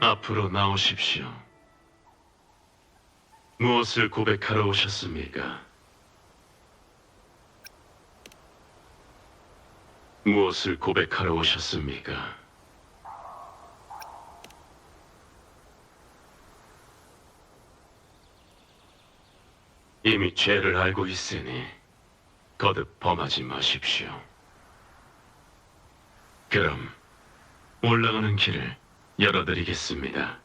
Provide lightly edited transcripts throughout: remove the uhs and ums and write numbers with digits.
앞으로 나오십시오. 무엇을 고백하러 오셨습니까? 무엇을 고백하러 오셨습니까? 이미 죄를 알고 있으니 거듭 범하지 마십시오. 그럼 올라가는 길을 열어드리겠습니다.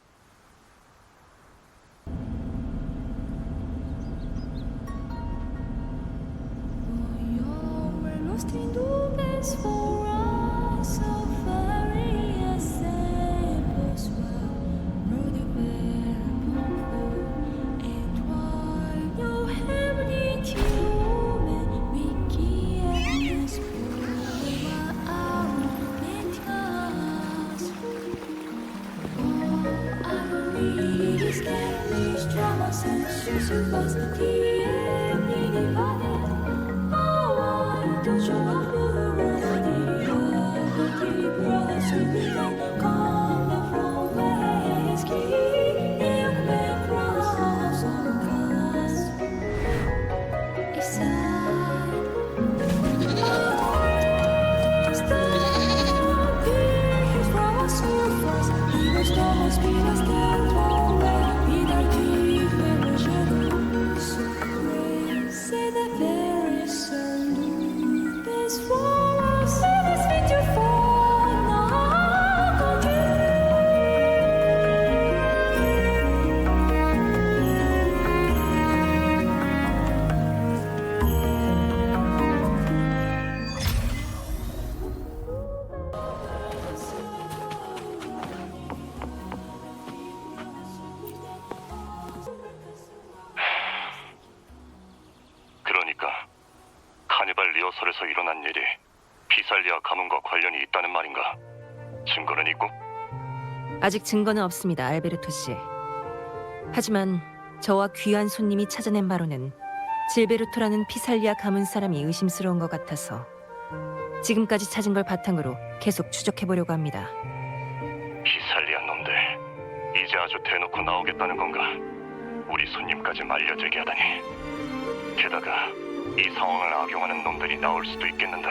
그러니까 카니발 리허설에서 일어난 일이 비살리아 가문과 관련이 있다는 말인가? 증거는 있고? 아직 증거는 없습니다, 알베르토 씨. 하지만 저와 귀한 손님이 찾아낸 바로는 질베르토라는 피살리아 가문 사람이 의심스러운 것 같아서 지금까지 찾은 걸 바탕으로 계속 추적해보려고 합니다. 비살리아 놈들, 이제 아주 대놓고 나오겠다는 건가? 우리 손님까지 말려들게 하다니. 게다가 이 상황을 악용하는 놈들이 나올 수도 있겠는데.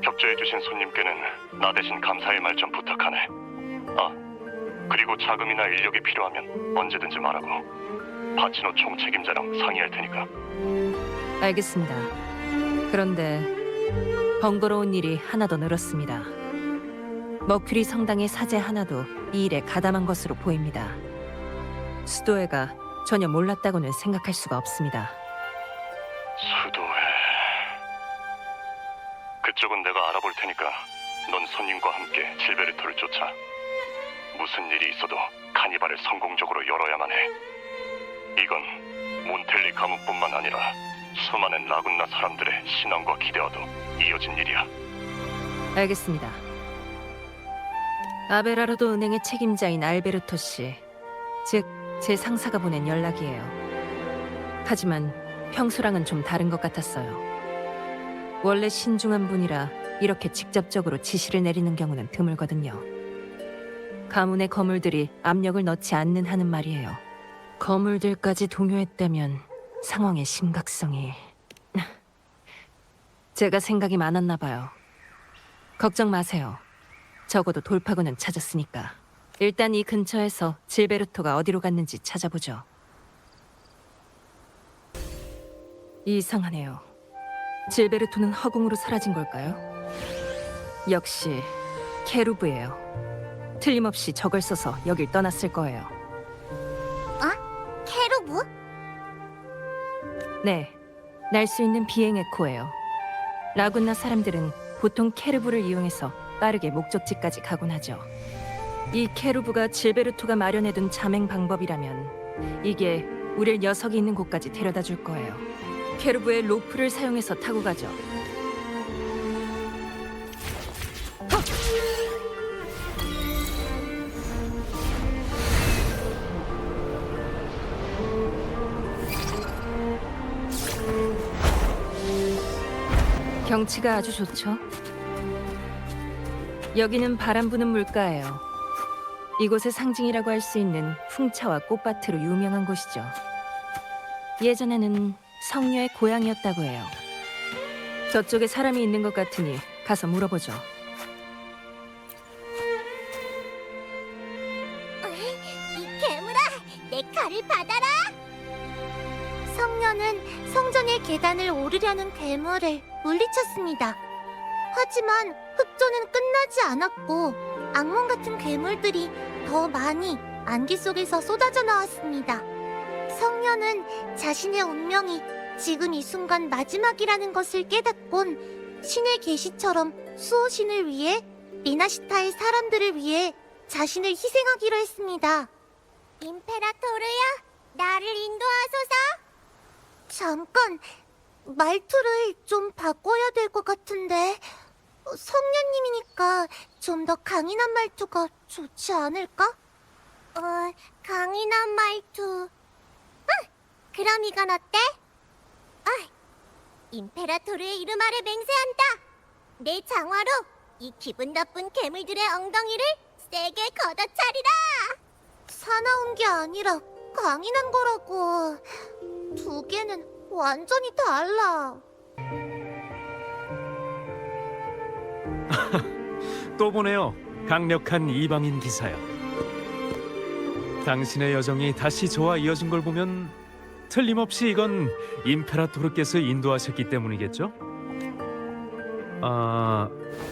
협조해주신 손님께는 나 대신 감사의 말 좀 부탁하네. 아, 그리고 자금이나 인력이 필요하면 언제든지 말하고 파치노 총책임자랑 상의할 테니까. 알겠습니다. 그런데 번거로운 일이 하나 더 늘었습니다. 머큐리 성당의 사제 하나도 이 일에 가담한 것으로 보입니다. 수도회가 전혀 몰랐다고는 생각할 수가 없습니다. 수도회. 그쪽은 내가 알아볼 테니까 넌 손님과 함께 질베르토를 쫓아. 무슨 일이 있어도 카니발을 성공적으로 열어야만 해. 이건 몬텔리 가문뿐만 아니라 수많은 라군나 사람들의 신앙과 기대와도 이어진 일이야. 알겠습니다. 아베라르도 은행의 책임자인 알베르토 씨, 즉 제 상사가 보낸 연락이에요. 하지만 평소랑은 좀 다른 것 같았어요. 원래 신중한 분이라 이렇게 직접적으로 지시를 내리는 경우는 드물거든요. 가문의 거물들이 압력을 넣지 않는 한은 말이에요. 거물들까지 동요했다면 상황의 심각성이... 제가 생각이 많았나 봐요. 걱정 마세요. 적어도 돌파구는 찾았으니까. 일단 이 근처에서 질베르토가 어디로 갔는지 찾아보죠. 이상하네요. 질베르토는 허공으로 사라진 걸까요? 역시 케루브예요. 틀림없이 적을 써서 여길 떠났을 거예요. 케루브? 네, 날 수 있는 비행 에코예요. 라군나 사람들은 보통 케루브를 이용해서 빠르게 목적지까지 가곤 하죠. 이 케루브가 질베르토가 마련해둔 자맹 방법이라면 이게 우릴 녀석이 있는 곳까지 데려다 줄 거예요. 케루브의 로프를 사용해서 타고 가죠. 경치가 아주 좋죠. 여기는 바람 부는 물가예요. 이곳의 상징이라고 할 수 있는 풍차와 꽃밭으로 유명한 곳이죠. 예전에는 성녀의 고향이었다고 해요. 저쪽에 사람이 있는 것 같으니 가서 물어보죠. 이 괴물아, 내 칼을 받아라! 성녀는 성전의 계단을 오르려는 괴물을 물리쳤습니다. 하지만 흑조는 끝나지 않았고 악몽 같은 괴물들이 더 많이 안개 속에서 쏟아져 나왔습니다. 성녀는 자신의 운명이 지금 이 순간 마지막이라는 것을 깨닫곤 신의 계시처럼 수호신을 위해 미나시타의 사람들을 위해 자신을 희생하기로 했습니다. 임페라토르야, 나를 인도하소서. 잠깐, 말투를 좀 바꿔야 될 것 같은데 성녀님이니까 좀 더 강인한 말투가 좋지 않을까? 강인한 말투. 그럼 이건 어때? 임페라토르의 이름 아래 맹세한다. 내 장화로 이 기분 나쁜 괴물들의 엉덩이를 세게 걷어차리라. 사나운 게 아니라 강인한 거라고. 두 개는 완전히 달라. 또 보네요. 강력한 이방인 기사요. 당신의 여정이 다시 저와 이어진 걸 보면 틀림없이 이건 임페라토르께서 인도하셨기 때문이겠죠?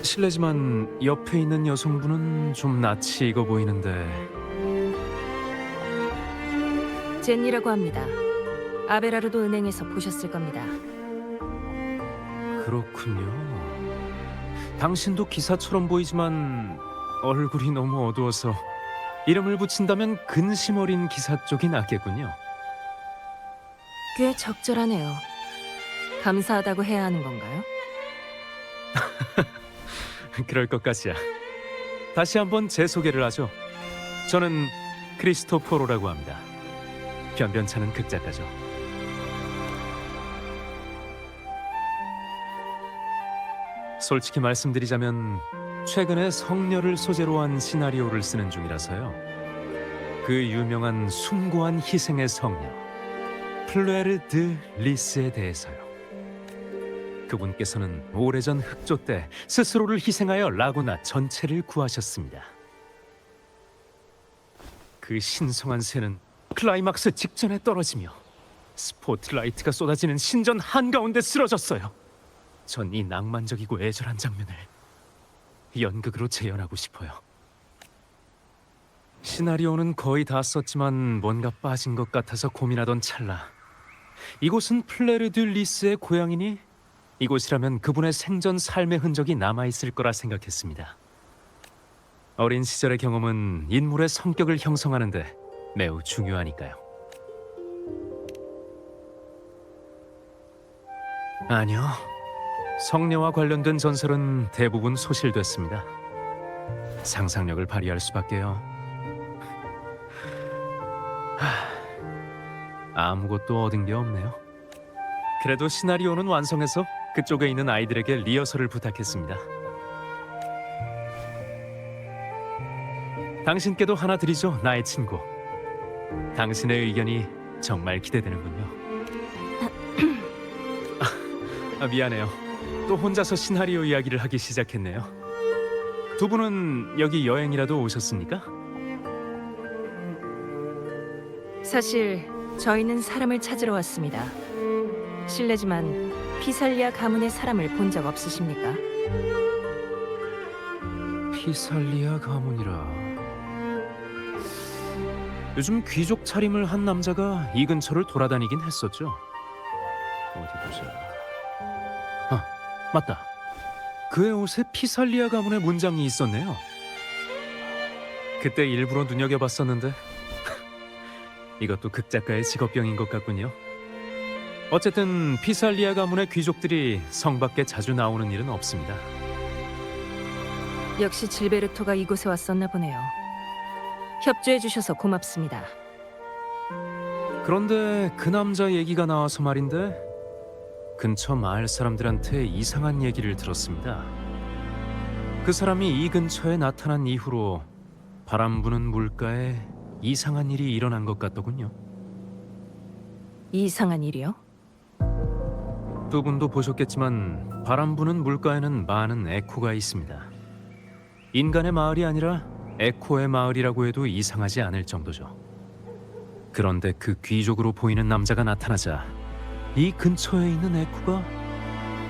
실례지만 옆에 있는 여성분은 좀 낯이 익어 보이는데. 젠니라고 합니다. 아베라르도 은행에서 보셨을 겁니다. 그렇군요. 당신도 기사처럼 보이지만 얼굴이 너무 어두워서 이름을 붙인다면 근심 어린 기사 쪽이 낫겠군요. 꽤 적절하네요. 감사하다고 해야 하는 건가요? 그럴 것까지야. 다시 한번 제 소개를 하죠. 저는 크리스토포로라고 합니다. 변변찮은 극작가죠. 솔직히 말씀드리자면 최근에 성녀를 소재로 한 시나리오를 쓰는 중이라서요. 그 유명한 숭고한 희생의 성녀 플레르 드 리스에 대해서요. 그분께서는 오래전 흑조 때 스스로를 희생하여 라구나 전체를 구하셨습니다. 그 신성한 새는 클라이막스 직전에 떨어지며 스포트라이트가 쏟아지는 신전 한가운데 쓰러졌어요. 전 이 낭만적이고 애절한 장면을 연극으로 재현하고 싶어요. 시나리오는 거의 다 썼지만 뭔가 빠진 것 같아서 고민하던 찰나 이곳은 플레르 드 리스의 고향이니 이곳이라면 그분의 생전 삶의 흔적이 남아있을 거라 생각했습니다. 어린 시절의 경험은 인물의 성격을 형성하는데 매우 중요하니까요. 아니요. 성녀와 관련된 전설은 대부분 소실됐습니다. 상상력을 발휘할 수밖에요. 아무것도 얻은 게 없네요. 그래도 시나리오는 완성해서 그쪽에 있는 아이들에게 리허설을 부탁했습니다. 당신께도 하나 드리죠, 나의 친구. 당신의 의견이 정말 기대되는군요. 미안해요. 또 혼자서 시나리오 이야기를 하기 시작했네요. 두 분은 여기 여행이라도 오셨습니까? 사실 저희는 사람을 찾으러 왔습니다. 실례지만 피살리아 가문의 사람을 본 적 없으십니까? 피살리아 가문이라. 요즘 귀족 차림을 한 남자가 이 근처를 돌아다니긴 했었죠. 어디 보자. 맞다. 그의 옷에 피살리아 가문의 문장이 있었네요. 그때 일부러 눈여겨봤었는데 이것도 극작가의 직업병인 것 같군요. 어쨌든 피살리아 가문의 귀족들이 성 밖에 자주 나오는 일은 없습니다. 역시 질베르토가 이곳에 왔었나 보네요. 협조해 주셔서 고맙습니다. 그런데 그 남자 얘기가 나와서 말인데 근처 마을 사람들한테 이상한 얘기를 들었습니다. 그 사람이 이 근처에 나타난 이후로 바람 부는 물가에 이상한 일이 일어난 것 같더군요. 이상한 일이요? 두 분도 보셨겠지만 바람 부는 물가에는 많은 에코가 있습니다. 인간의 마을이 아니라 에코의 마을이라고 해도 이상하지 않을 정도죠. 그런데 그 귀족으로 보이는 남자가 나타나자 이 근처에 있는 에코가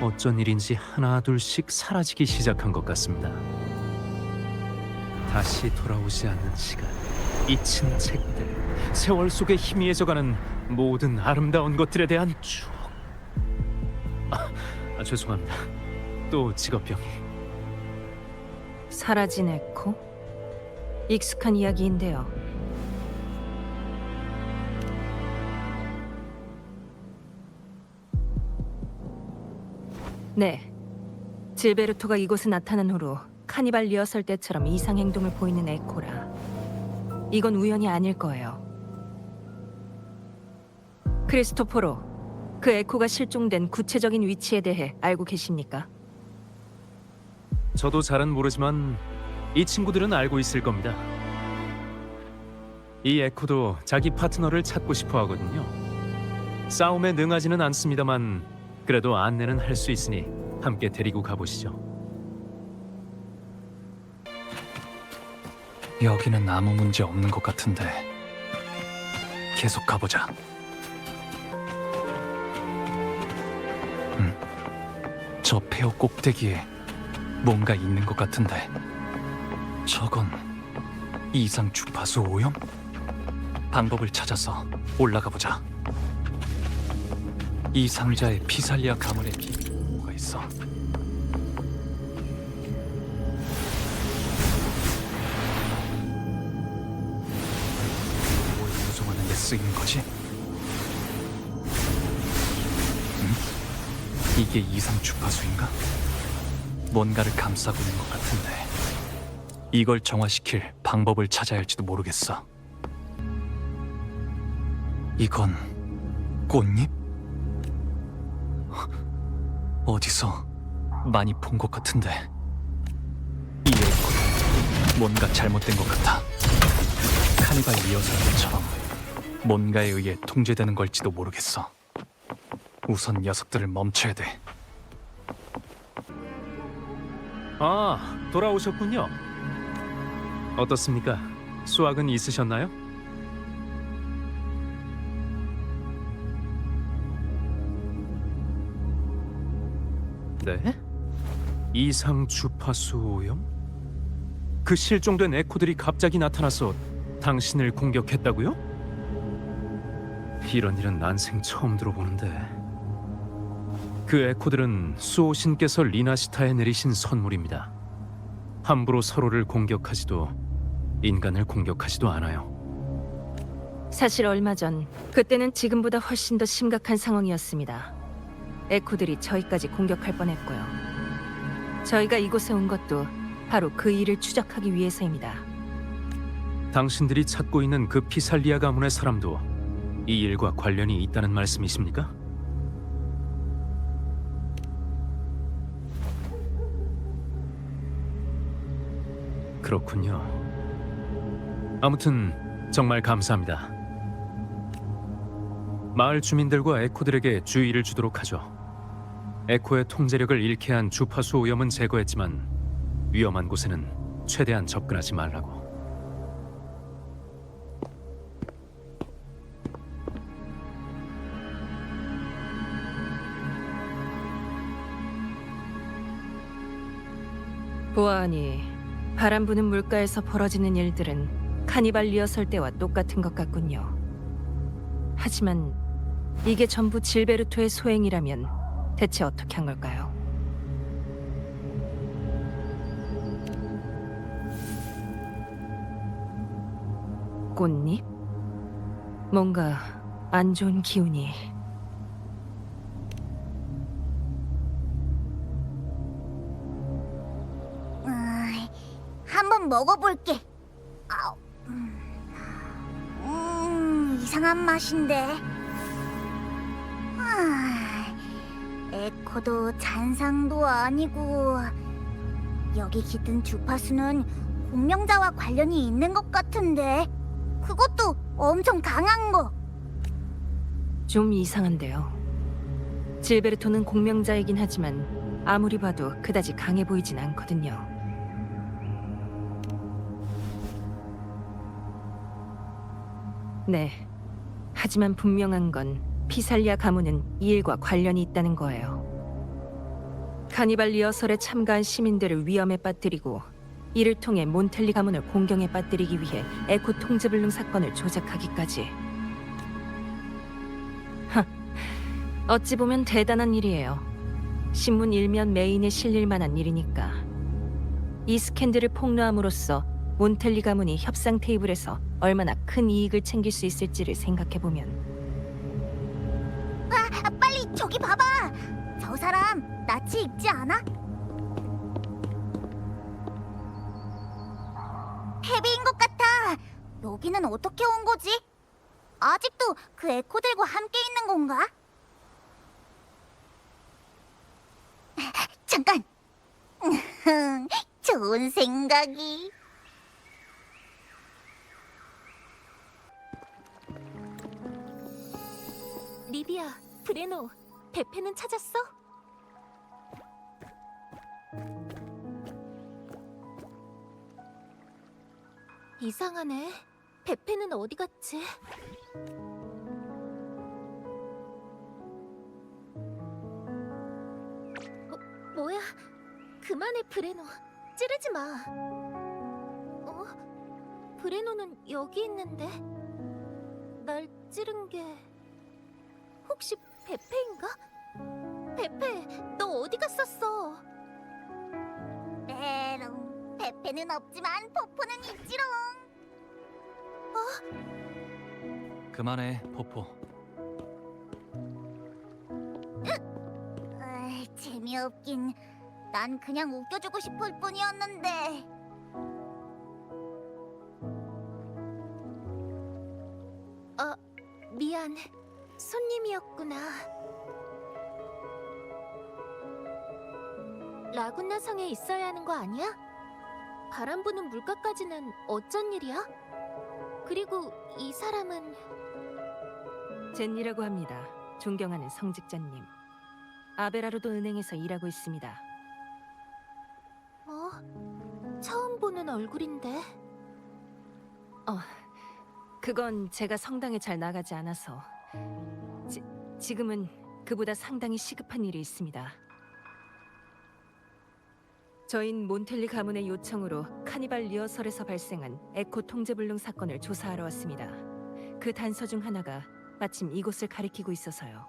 어쩐 일인지 하나 둘씩 사라지기 시작한 것 같습니다. 다시 돌아오지 않는 시간, 잊힌 책들, 세월 속에 희미해져가는 모든 아름다운 것들에 대한 추억. 죄송합니다. 또 직업병이. 사라진 에코? 익숙한 이야기인데요. 네. 질베르토가 이곳에 나타난 후로 카니발 리허설 때처럼 이상 행동을 보이는 에코라. 이건 우연이 아닐 거예요. 크리스토포로, 그 에코가 실종된 구체적인 위치에 대해 알고 계십니까? 저도 잘은 모르지만 이 친구들은 알고 있을 겁니다. 이 에코도 자기 파트너를 찾고 싶어 하거든요. 싸움에 능하지는 않습니다만 그래도 안내는 할 수 있으니 함께 데리고 가보시죠. 여기는 아무 문제 없는 것 같은데 계속 가보자. 저 폐허 꼭대기에 뭔가 있는 것 같은데 저건 이상 주파수 오염? 방법을 찾아서 올라가 보자. 이 상자에 피살리아 가문의 비밀가 있어. 뭘 유송하는 데 쓰이는 거지? 이게 이상 주파수인가? 뭔가를 감싸고 있는 것 같은데 이걸 정화시킬 방법을 찾아야 할지도 모르겠어. 이건 꽃잎? 어디서 많이 본 것 같은데 이 에코는 뭔가 잘못된 것 같아. 카니발 리허설처럼 뭔가에 의해 통제되는 걸지도 모르겠어. 우선 녀석들을 멈춰야 돼. 아, 돌아오셨군요. 어떻습니까? 수확은 있으셨나요? 네? 이상 주파수 오염? 그 실종된 에코들이 갑자기 나타나서 당신을 공격했다고요? 이런 일은 난생 처음 들어보는데. 그 에코들은 수호신께서 리나시타에 내리신 선물입니다. 함부로 서로를 공격하지도 인간을 공격하지도 않아요. 사실 얼마 전 그때는 지금보다 훨씬 더 심각한 상황이었습니다. 에코들이 저희까지 공격할 뻔했고요. 저희가 이곳에 온 것도 바로 그 일을 추적하기 위해서입니다. 당신들이 찾고 있는 그 피살리아 가문의 사람도 이 일과 관련이 있다는 말씀이십니까? 그렇군요. 아무튼 정말 감사합니다. 마을 주민들과 에코들에게 주의를 주도록 하죠. 에코의 통제력을 잃게 한 주파수 오염은 제거했지만 위험한 곳에는 최대한 접근하지 말라고. 보아하니 바람 부는 물가에서 벌어지는 일들은 카니발 리허설 때와 똑같은 것 같군요. 하지만 이게 전부 질베르토의 소행이라면 대체 어떻게 한 걸까요? 꽃잎? 뭔가 안 좋은 기운이... 한번 먹어볼게. 이상한 맛인데. 에코도 잔상도 아니고 여기 깃든 주파수는 공명자와 관련이 있는 것 같은데 그것도 엄청 강한 거. 좀 이상한데요. 질베르토는 공명자이긴 하지만 아무리 봐도 그다지 강해 보이진 않거든요. 네. 하지만 분명한 건 피살리아 가문은 이 일과 관련이 있다는 거예요. 카니발 리허설에 참가한 시민들을 위험에 빠뜨리고 이를 통해 몬텔리 가문을 공경에 빠뜨리기 위해 에코 통제불능 사건을 조작하기까지. 하, 어찌 보면 대단한 일이에요. 신문 일면 메인에 실릴 만한 일이니까. 이 스캔들을 폭로함으로써 몬텔리 가문이 협상 테이블에서 얼마나 큰 이익을 챙길 수 있을지를 생각해보면. 빨리 저기 봐봐. 저 사람 낯이 익지 않아? 헤비인 것 같아. 여기는 어떻게 온 거지? 아직도 그 에코들과 함께 있는 건가? 잠깐. 좋은 생각이. 리비아, 브레노, 베페는 찾았어? 이상하네. 베페는 어디 갔지? 뭐야? 그만해, 브레노. 찌르지 마. 브레노는 여기 있는데? 날 찌른 게 혹시 베페인가? 베페, 너 어디 갔었어? 메롱. 베페는 없지만 포포는 있지롱. 그만해, 포포. 재미없긴. 난 그냥 웃겨주고 싶을 뿐이었는데. 미안. 손님이었구나. 라군나 성에 있어야 하는 거 아니야? 바람 부는 물가까지는 어쩐 일이야? 그리고 이 사람은 젠니라고 합니다. 존경하는 성직자님. 아베라로도 은행에서 일하고 있습니다. 처음 보는 얼굴인데. 그건 제가 성당에 잘 나가지 않아서. 지금은 그보다 상당히 시급한 일이 있습니다. 저흰 몬텔리 가문의 요청으로 카니발 리허설에서 발생한 에코 통제불능 사건을 조사하러 왔습니다. 그 단서 중 하나가 마침 이곳을 가리키고 있어서요.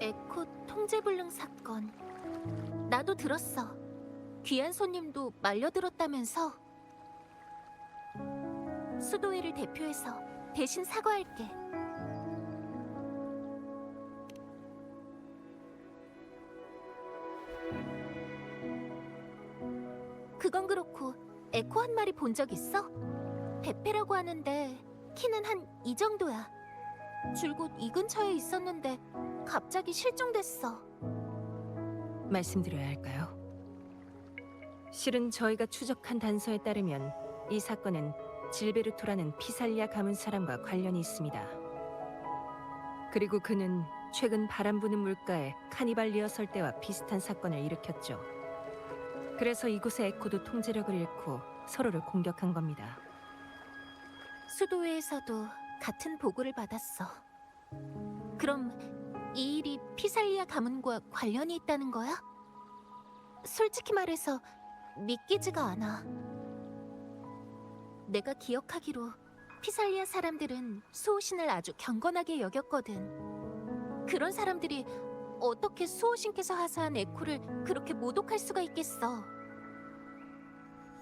에코 통제불능 사건. 나도 들었어. 귀한 손님도 말려들었다면서. 수도회를 대표해서 대신 사과할게. 그건 그렇고 에코 한 마리 본 적 있어? 베페라고 하는데 키는 한 이 정도야. 줄곧 이 근처에 있었는데 갑자기 실종됐어. 말씀드려야 할까요? 실은 저희가 추적한 단서에 따르면 이 사건은 질베르토라는 피살리아 가문 사람과 관련이 있습니다. 그리고 그는 최근 바람 부는 물가에 카니발 리허설 때와 비슷한 사건을 일으켰죠. 그래서 이곳의 에코도 통제력을 잃고 서로를 공격한 겁니다. 수도회에서도 같은 보고를 받았어. 그럼 이 일이 피살리아 가문과 관련이 있다는 거야? 솔직히 말해서 믿기지가 않아. 내가 기억하기로 피살리아 사람들은 수호신을 아주 경건하게 여겼거든. 그런 사람들이 어떻게 수호신께서 하사한 에코를 그렇게 모독할 수가 있겠어?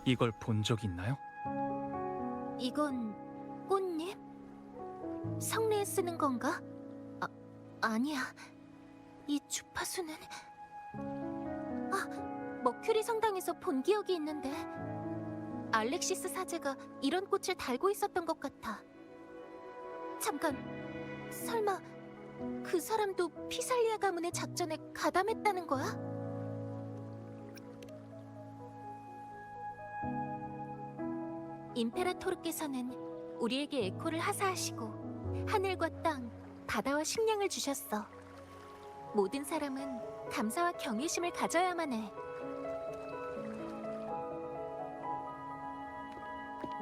이걸 본 적 있나요? 이건 꽃잎? 성례에 쓰는 건가? 아니야. 이 주파수는... 머큐리 성당에서 본 기억이 있는데 알렉시스 사제가 이런 꽃을 달고 있었던 것 같아. 잠깐, 설마 그 사람도 피살리아 가문의 작전에 가담했다는 거야? 임페라토르께서는 우리에게 에코를 하사하시고 하늘과 땅, 바다와 식량을 주셨어. 모든 사람은 감사와 경외심을 가져야만 해.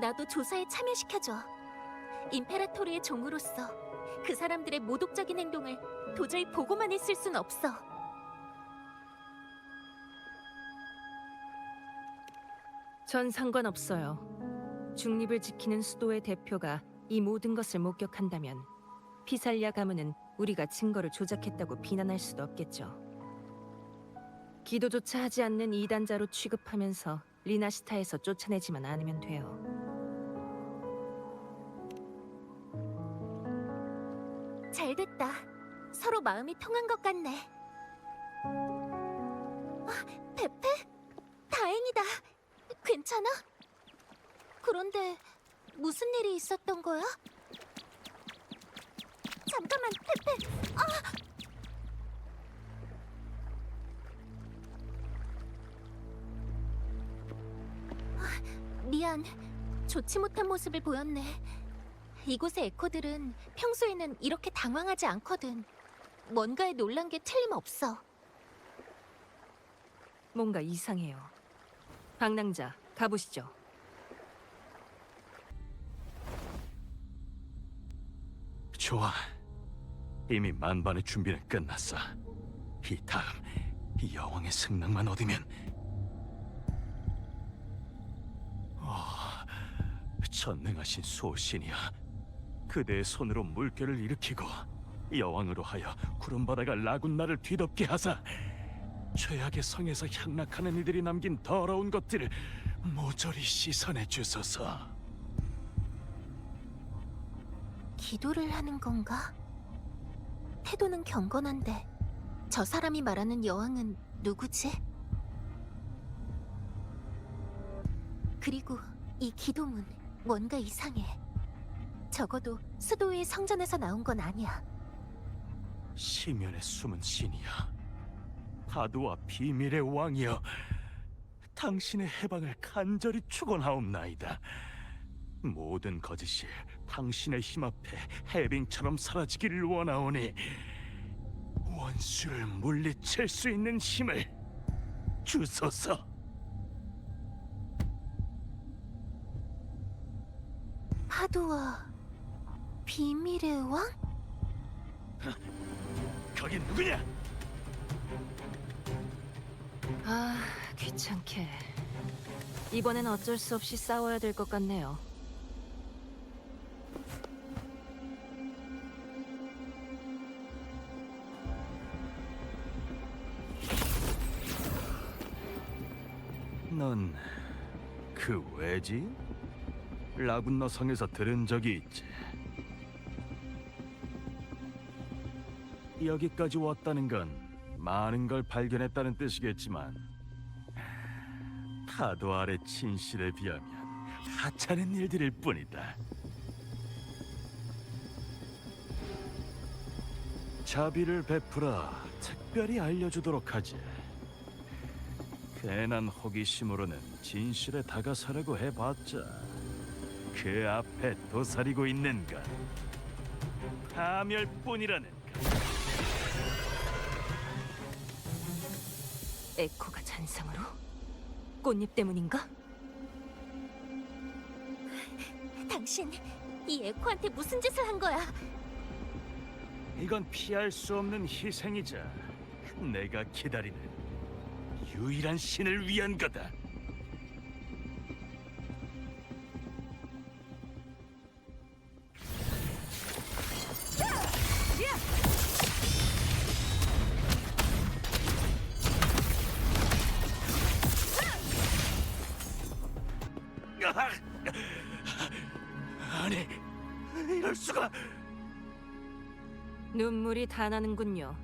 나도 조사에 참여시켜줘. 임페라토르의 종으로서 그 사람들의 모독적인 행동을 도저히 보고만 있을 순 없어. 전 상관없어요. 중립을 지키는 수도의 대표가 이 모든 것을 목격한다면 피살리아 가문은 우리가 증거를 조작했다고 비난할 수도 없겠죠. 기도조차 하지 않는 이단자로 취급하면서 리나시타에서 쫓아내지만 않으면 돼요. 잘 됐다. 서로 마음이 통한 것 같네. 페페? 다행이다. 괜찮아? 그런데 무슨 일이 있었던 거야? 잠깐만, 페페. 미안. 좋지 못한 모습을 보였네. 이곳의 에코들은 평소에는 이렇게 당황하지 않거든. 뭔가에 놀란 게 틀림없어. 뭔가 이상해요. 방랑자, 가보시죠. 좋아. 이미 만반의 준비는 끝났어. 이 다음 이 여왕의 승낙만 얻으면 전능하신 소신이야. 그대의 손으로 물결을 일으키고 여왕으로 하여 구름바다가 라군나를 뒤덮게 하사 죄악의 성에서 향락하는 이들이 남긴 더러운 것들을 모조리 씻어내 주소서. 기도를 하는 건가? 태도는 경건한데 저 사람이 말하는 여왕은 누구지? 그리고 이 기도문 뭔가 이상해. 적어도 수도의 성전에서 나온 건 아니야. 시면의 숨은 신이여, 파도와 비밀의 왕이여, 당신의 해방을 간절히 축원하옵나이다. 모든 거짓이 당신의 힘 앞에 해빙처럼 사라지기를 원하오니 원수를 물리칠 수 있는 힘을 주소서. 파도와 비밀의 왕? 거긴 누구냐? 아, 귀찮게. 이번엔 어쩔 수 없이 싸워야 될 것 같네요. 넌 그 왜지? 라군너 성에서 들은 적이 있지. 여기까지 왔다는 건 많은 걸 발견했다는 뜻이겠지만 파도 아래 진실에 비하면 하찮은 일들일 뿐이다. 자비를 베풀어 특별히 알려주도록 하지. 괜한 호기심으로는 진실에 다가서려고 해봤자 그 앞에 도사리고 있는 건 파멸뿐이라는 것. 에코가 잔상으로? 꽃잎 때문인가? 당신 이 에코한테 무슨 짓을 한 거야? 이건 피할 수 없는 희생이자 내가 기다리는 유일한 신을 위한 거다. 아니, 이럴 수가. 눈물이 다 나는군요.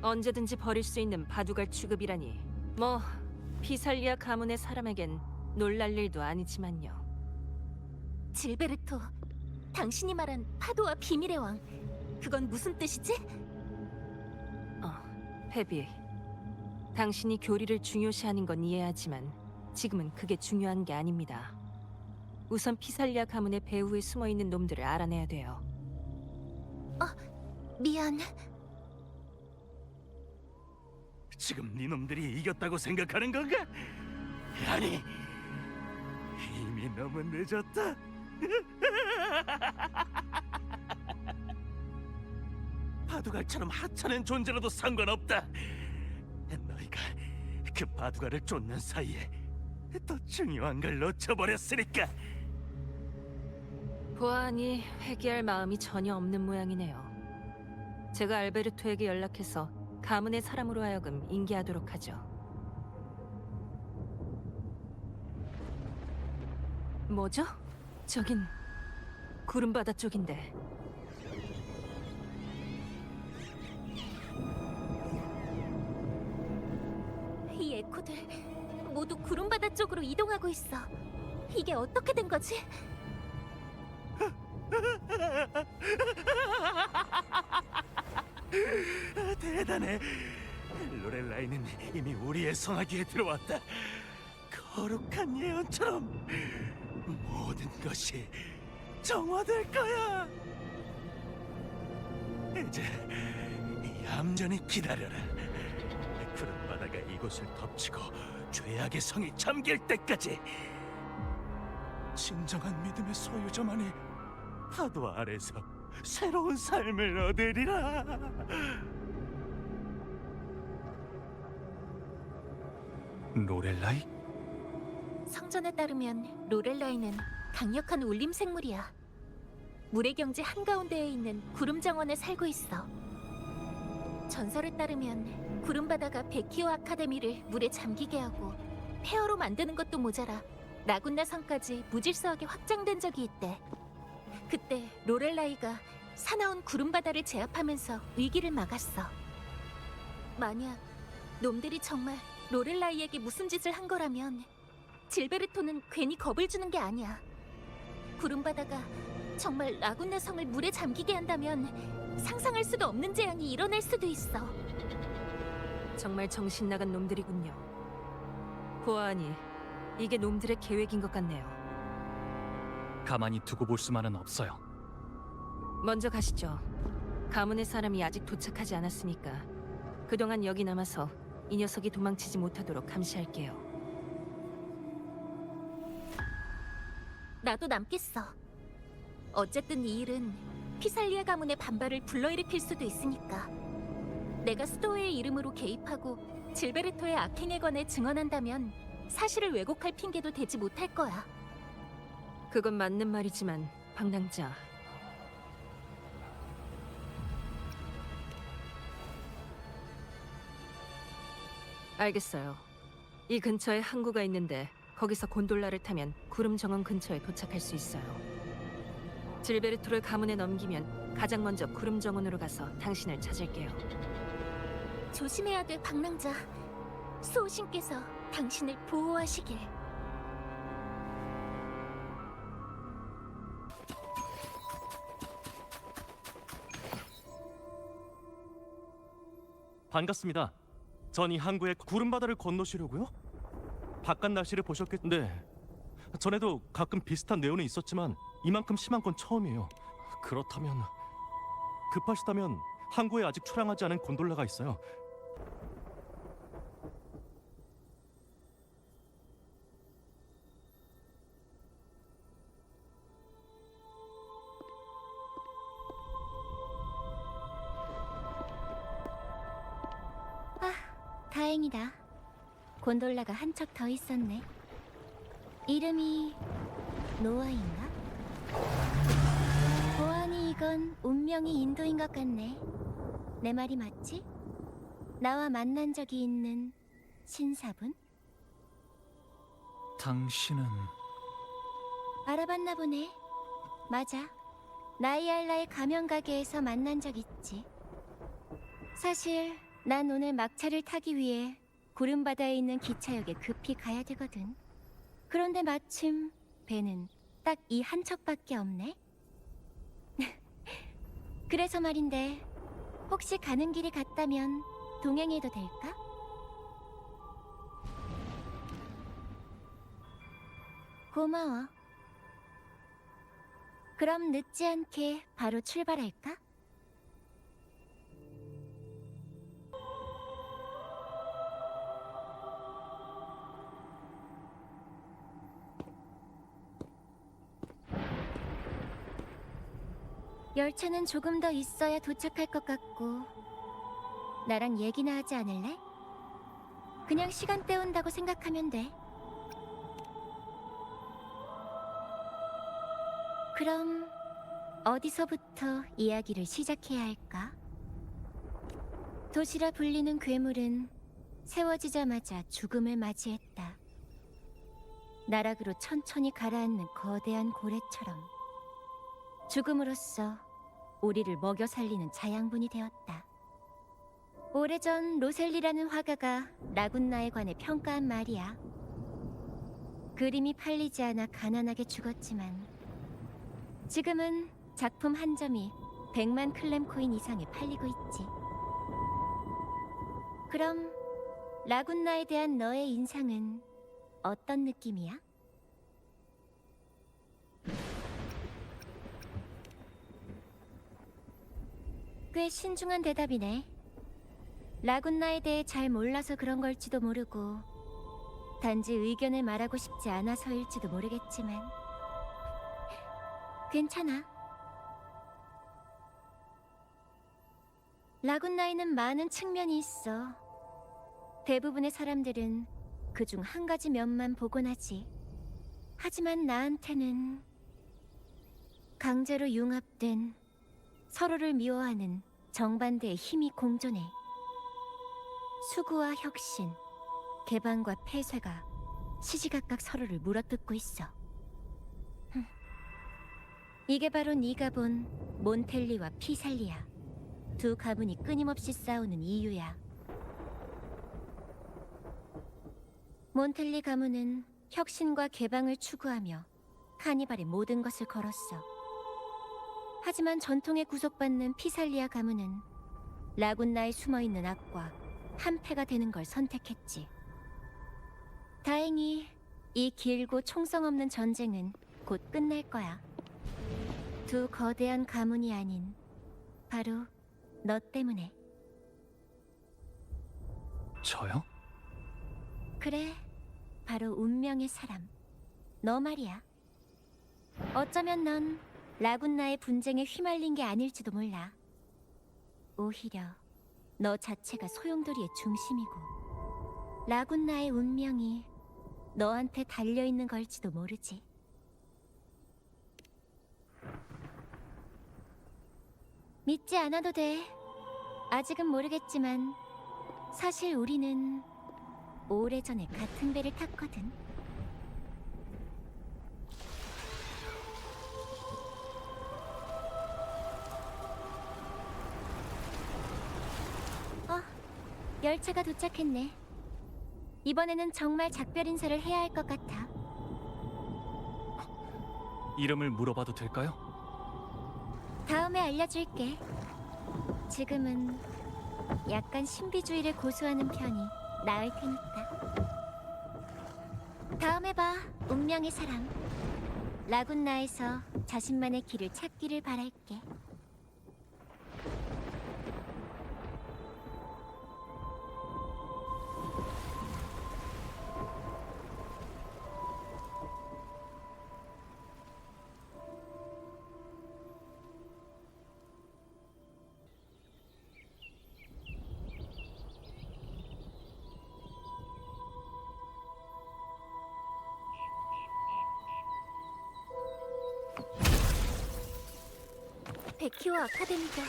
언제든지 버릴 수 있는 바둑알 취급이라니. 뭐 피살리아 가문의 사람에겐 놀랄 일도 아니지만요. 질베르토, 당신이 말한 파도와 비밀의 왕, 그건 무슨 뜻이지? 페비, 당신이 교리를 중요시하는 건 이해하지만 지금은 그게 중요한 게 아닙니다. 우선 피살리아 가문의 배후에 숨어있는 놈들을 알아내야 돼요. 미안. 지금 네 놈들이 이겼다고 생각하는 건가? 아니, 이미 너무 늦었다. 바둑알처럼 하찮은 존재라도 상관없다. 너희가 그 바둑알을 쫓는 사이에 더 중요한 걸 놓쳐버렸으니까. 보아하니 회개할 마음이 전혀 없는 모양이네요. 제가 알베르토에게 연락해서 가문의 사람으로 하여금 인계하도록 하죠. 뭐죠? 저긴 구름바다 쪽인데. 이 에코들 모두 구름바다 쪽으로 이동하고 있어. 이게 어떻게 된 거지? 대단해. 로렐라이는 이미 우리의 성하기에 들어왔다. 거룩한 예언처럼 모든 것이 정화될 거야. 이제 얌전히 기다려라. 푸른 바다가 이곳을 덮치고 죄악의 성이 잠길 때까지 진정한 믿음의 소유자만이 파도 아래서 새로운 삶을 얻으리라. 로렐라이? 성전에 따르면 로렐라이는 강력한 울림 생물이야. 물의 경지 한가운데에 있는 구름 정원에 살고 있어. 전설에 따르면 구름바다가 베키오 아카데미를 물에 잠기게 하고 폐허로 만드는 것도 모자라 라군나 성까지 무질서하게 확장된 적이 있대. 그때 로렐라이가 사나운 구름바다를 제압하면서 위기를 막았어. 만약 놈들이 정말 로렐라이에게 무슨 짓을 한 거라면 질베르토는 괜히 겁을 주는 게 아니야. 구름바다가 정말 라군나 성을 물에 잠기게 한다면 상상할 수도 없는 재앙이 일어날 수도 있어. 정말 정신 나간 놈들이군요. 보아하니 이게 놈들의 계획인 것 같네요. 가만히 두고 볼 수만은 없어요. 먼저 가시죠. 가문의 사람이 아직 도착하지 않았으니까 그동안 여기 남아서 이 녀석이 도망치지 못하도록 감시할게요. 나도 남겠어. 어쨌든 이 일은 피살리아 가문의 반발을 불러일으킬 수도 있으니까. 내가 스토어의 이름으로 개입하고 질베르토의 악행에 관해 증언한다면 사실을 왜곡할 핑계도 대지 못할 거야. 그건 맞는 말이지만 방랑자, 알겠어요. 이 근처에 항구가 있는데 거기서 곤돌라를 타면 구름 정원 근처에 도착할 수 있어요. 질베르토를 가문에 넘기면 가장 먼저 구름 정원으로 가서 당신을 찾을게요. 조심해야 돼, 방랑자. 수호신께서 당신을 보호하시길. 반갑습니다. 전 이 항구에 구름바다를 건너시려고요? 바깥 날씨를 보셨겠는데 전에도 가끔 비슷한 내용은 있었지만 이만큼 심한 건 처음이에요. 그렇다면 급하시다면 항구에 아직 출항하지 않은 곤돌라가 있어요. 다행이다. 곤돌라가 한 척 더 있었네. 이름이 노아인가? 보아니 이건 운명이 인도인 것 같네. 내 말이 맞지? 나와 만난 적이 있는 신사분? 당신은 알아봤나 보네. 맞아. 나이알라의 가면 가게에서 만난 적 있지. 사실 난 오늘 막차를 타기 위해 구름바다에 있는 기차역에 급히 가야 되거든. 그런데 마침 배는 딱 이 한 척밖에 없네. 그래서 말인데 혹시 가는 길이 같다면 동행해도 될까? 고마워. 그럼 늦지 않게 바로 출발할까? 열차는 조금 더 있어야 도착할 것 같고, 나랑 얘기나 하지 않을래? 그냥 시간 때운다고 생각하면 돼. 그럼 어디서부터 이야기를 시작해야 할까? 도시라 불리는 괴물은 세워지자마자 죽음을 맞이했다. 나락으로 천천히 가라앉는 거대한 고래처럼 죽음으로써 우리를 먹여 살리는 자양분이 되었다. 오래전 로셀리라는 화가가 라군나에 관해 평가한 말이야. 그림이 팔리지 않아 가난하게 죽었지만 지금은 작품 한 점이 100만 클램 코인 이상에 팔리고 있지. 그럼 라군나에 대한 너의 인상은 어떤 느낌이야? 꽤 신중한 대답이네. 라군나에 대해 잘 몰라서 그런 걸지도 모르고 단지 의견을 말하고 싶지 않아서일지도 모르겠지만 괜찮아. 라군나에는 많은 측면이 있어. 대부분의 사람들은 그중 한 가지 면만 보곤 하지. 하지만 나한테는 강제로 융합된 서로를 미워하는 정반대의 힘이 공존해. 수구와 혁신, 개방과 폐쇄가 시시각각 서로를 물어뜯고 있어. 이게 바로 네가 본 몬텔리와 피살리야. 두 가문이 끊임없이 싸우는 이유야. 몬텔리 가문은 혁신과 개방을 추구하며 카니발의 모든 것을 걸었어. 하지만 전통에 구속받는 피살리아 가문은 라군나에 숨어있는 악과 한패가 되는 걸 선택했지. 다행히 이 길고 총성 없는 전쟁은 곧 끝날 거야. 두 거대한 가문이 아닌 바로 너 때문에. 저요? 그래, 바로 운명의 사람. 너 말이야. 어쩌면 넌 라군나의 분쟁에 휘말린 게 아닐지도 몰라. 오히려 너 자체가 소용돌이의 중심이고 라군나의 운명이 너한테 달려있는 걸지도 모르지. 믿지 않아도 돼. 아직은 모르겠지만 사실 우리는 오래전에 같은 배를 탔거든. 열차가 도착했네. 이번에는 정말 작별 인사를 해야 할 것 같아. 이름을 물어봐도 될까요? 다음에 알려줄게. 지금은 약간 신비주의를 고수하는 편이 나을 테니까. 다음에 봐, 운명의 사람. 라군나에서 자신만의 길을 찾기를 바랄게. 베키오 아카데미가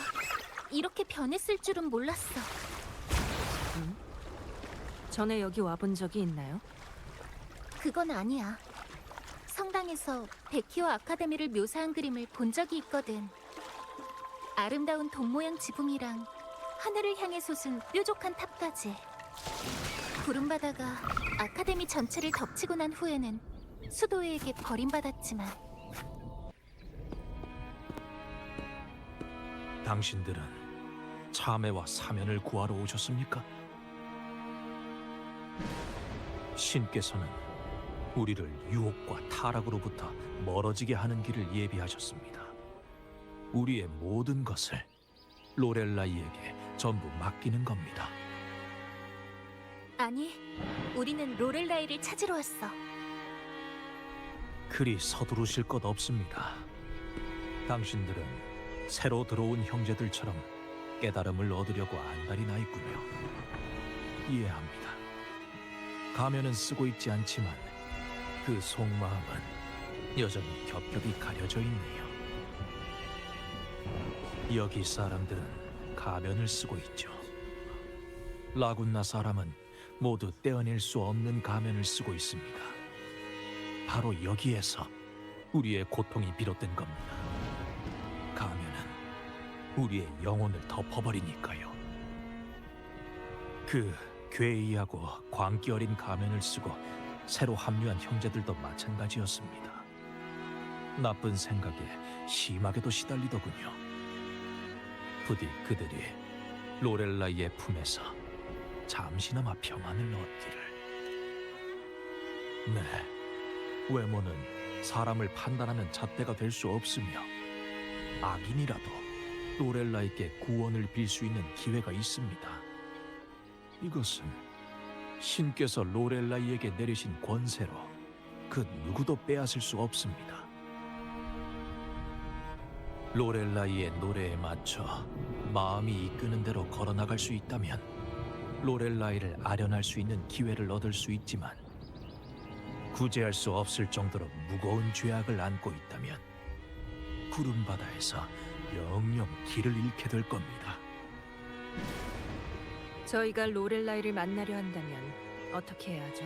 이렇게 변했을 줄은 몰랐어. 전에 여기 와본 적이 있나요? 그건 아니야. 성당에서 베키오 아카데미를 묘사한 그림을 본 적이 있거든. 아름다운 돈 모양 지붕이랑 하늘을 향해 솟은 뾰족한 탑까지. 구름바다가 아카데미 전체를 덮치고 난 후에는 수도회에게 버림받았지만 당신들은 참회와 사면을 구하러 오셨습니까? 신께서는 우리를 유혹과 타락으로부터 멀어지게 하는 길을 예비하셨습니다. 우리의 모든 것을 로렐라이에게 전부 맡기는 겁니다. 아니, 우리는 로렐라이를 찾으러 왔어. 그리 서두르실 것 없습니다. 당신들은 새로 들어온 형제들처럼 깨달음을 얻으려고 안달이 나 있군요. 이해합니다. 가면은 쓰고 있지 않지만 그 속마음은 여전히 겹겹이 가려져 있네요. 여기 사람들은 가면을 쓰고 있죠. 라군나 사람은 모두 떼어낼 수 없는 가면을 쓰고 있습니다. 바로 여기에서 우리의 고통이 비롯된 겁니다. 가면은 우리의 영혼을 덮어버리니까요. 그 괴이하고 광기 어린 가면을 쓰고 새로 합류한 형제들도 마찬가지였습니다. 나쁜 생각에 심하게도 시달리더군요. 부디 그들이 로렐라이의 품에서 잠시나마 평안을 얻기를. 네, 외모는 사람을 판단하는 잣대가 될 수 없으며 악인이라도 로렐라이께 구원을 빌 수 있는 기회가 있습니다. 이것은 신께서 로렐라이에게 내리신 권세로 그 누구도 빼앗을 수 없습니다. 로렐라이의 노래에 맞춰 마음이 이끄는 대로 걸어나갈 수 있다면 로렐라이를 아련할 수 있는 기회를 얻을 수 있지만 구제할 수 없을 정도로 무거운 죄악을 안고 있다면 구름바다에서 영영 길을 잃게 될 겁니다. 저희가 로렐라이를 만나려 한다면 어떻게 해야 하죠?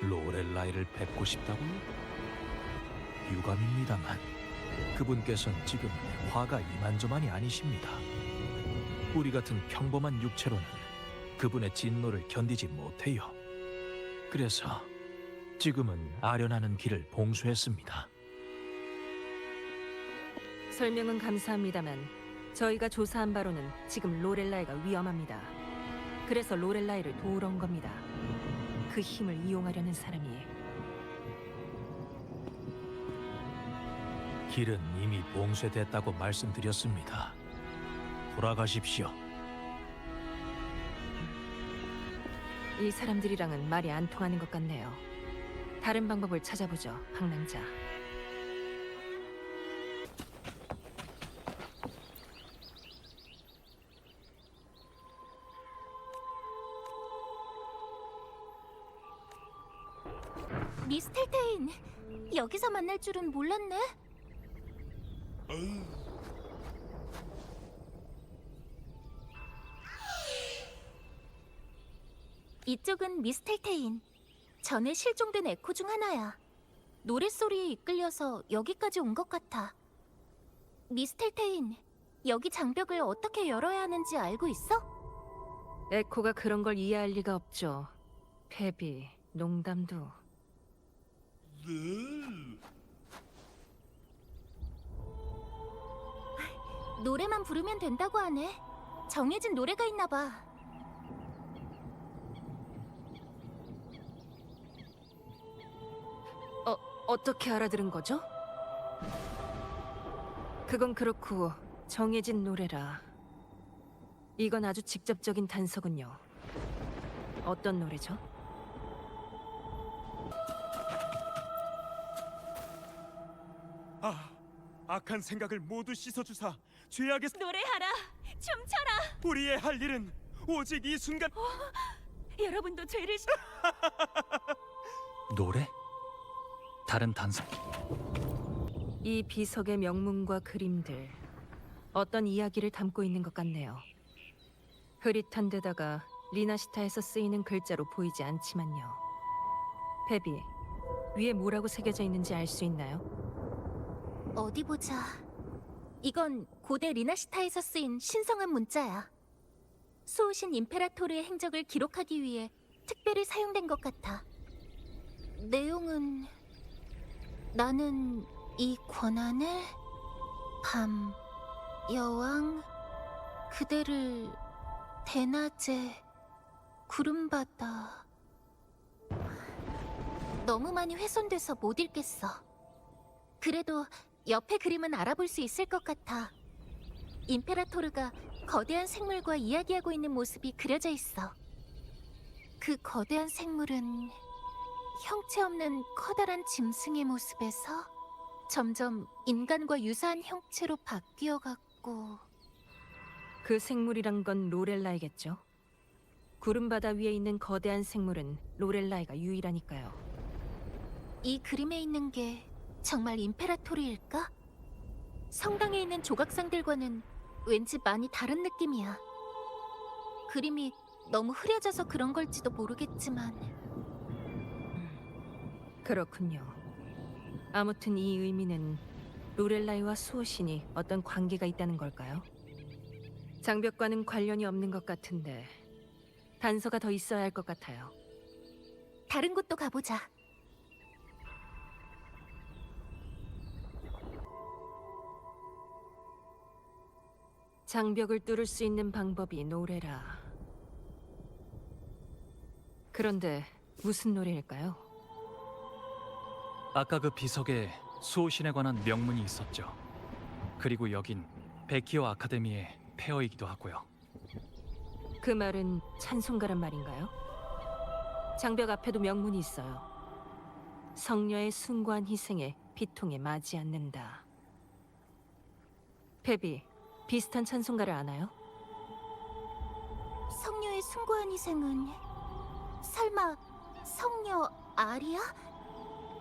로렐라이를 뵙고 싶다고요? 유감입니다만 그분께서는 지금 화가 이만저만이 아니십니다. 우리 같은 평범한 육체로는 그분의 진노를 견디지 못해요. 그래서 지금은 아련하는 길을 봉쇄했습니다. 설명은 감사합니다만 저희가 조사한 바로는 지금 로렐라이가 위험합니다. 그래서 로렐라이를 도우러 온 겁니다. 그 힘을 이용하려는 사람이. 길은 이미 봉쇄됐다고 말씀드렸습니다. 돌아가십시오. 이 사람들이랑은 말이 안 통하는 것 같네요. 다른 방법을 찾아보죠, 방랑자. 미스텔테인, 여기서 만날 줄은 몰랐네. 이쪽은 미스텔테인. 전에 실종된 에코 중 하나야. 노랫소리에 이끌려서 여기까지 온 것 같아. 미스텔테인, 여기 장벽을 어떻게 열어야 하는지 알고 있어? 에코가 그런 걸 이해할 리가 없죠. 페비, 농담도. 노래만 부르면 된다고 하네. 정해진 노래가 있나 봐. 어떻게 알아들은 거죠? 그건 그렇고 정해진 노래라. 이건 아주 직접적인 단서군요. 어떤 노래죠? 악한 생각을 모두 씻어주사 죄악의 노래하라, 춤춰라. 우리의 할 일은 오직 이 순간. 여러분도 죄를 노래? 다른 단서. 이 비석의 명문과 그림들, 어떤 이야기를 담고 있는 것 같네요. 흐릿한 데다가 리나시타에서 쓰이는 글자로 보이지 않지만요. 베비, 위에 뭐라고 새겨져 있는지 알 수 있나요? 어디 보자. 이건 고대 리나시타에서 쓰인 신성한 문자야. 수호신 임페라토르의 행적을 기록하기 위해 특별히 사용된 것 같아. 내용은 나는 이 권한을 밤 여왕 그대를 대낮에 구름바다. 너무 많이 훼손돼서 못 읽겠어. 그래도 옆에 그림은 알아볼 수 있을 것 같아. 임페라토르가 거대한 생물과 이야기하고 있는 모습이 그려져 있어. 그 거대한 생물은 형체 없는 커다란 짐승의 모습에서 점점 인간과 유사한 형체로 바뀌어갔고. 그 생물이란 건 로렐라이겠죠? 구름바다 위에 있는 거대한 생물은 로렐라이가 유일하니까요. 이 그림에 있는 게 정말 임페라토르일까? 성당에 있는 조각상들과는 왠지 많이 다른 느낌이야. 그림이 너무 흐려져서 그런 걸지도 모르겠지만. 그렇군요. 아무튼 이 의미는 로렐라이와 수호신이 어떤 관계가 있다는 걸까요? 장벽과는 관련이 없는 것 같은데 단서가 더 있어야 할 것 같아요. 다른 곳도 가보자. 장벽을 뚫을 수 있는 방법이 노래라. 그런데 무슨 노래일까요? 아까 그 비석에 수호신에 관한 명문이 있었죠. 그리고 여긴 베키오 아카데미의 폐허이기도 하고요. 그 말은 찬송가란 말인가요? 장벽 앞에도 명문이 있어요. 성녀의 숭고한 희생에 비통에 마지 않는다. 페비, 비슷한 찬송가를 아나요? 성녀의 숭고한 희생은 설마 성녀 아리아?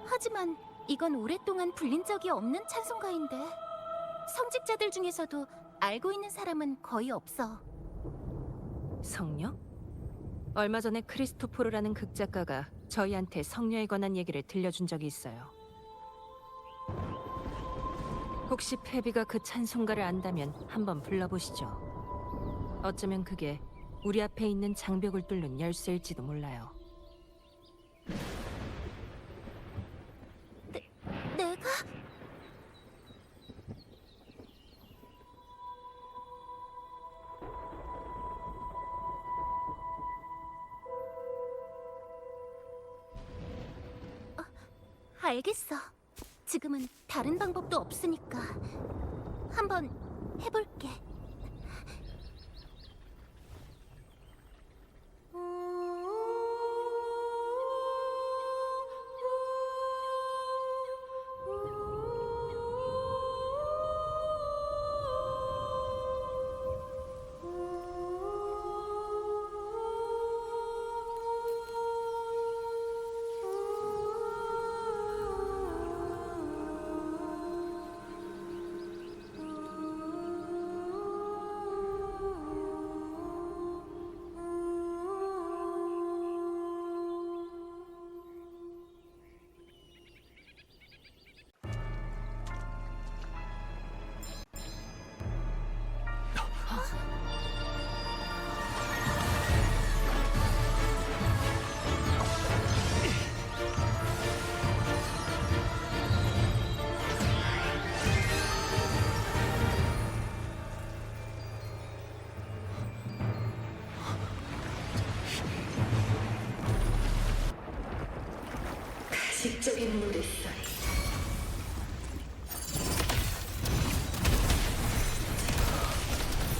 하지만 이건 오랫동안 불린 적이 없는 찬송가인데 성직자들 중에서도 알고 있는 사람은 거의 없어. 성녀? 얼마 전에 크리스토포르라는 극작가가 저희한테 성녀에 관한 얘기를 들려준 적이 있어요. 혹시 페비가 그 찬송가를 안다면 한번 불러보시죠. 어쩌면 그게 우리 앞에 있는 장벽을 뚫는 열쇠일지도 몰라요. 내가? 알겠어. 지금은 다른 방법도 없으니까 한번 해볼게. 가식적인 노랫소리.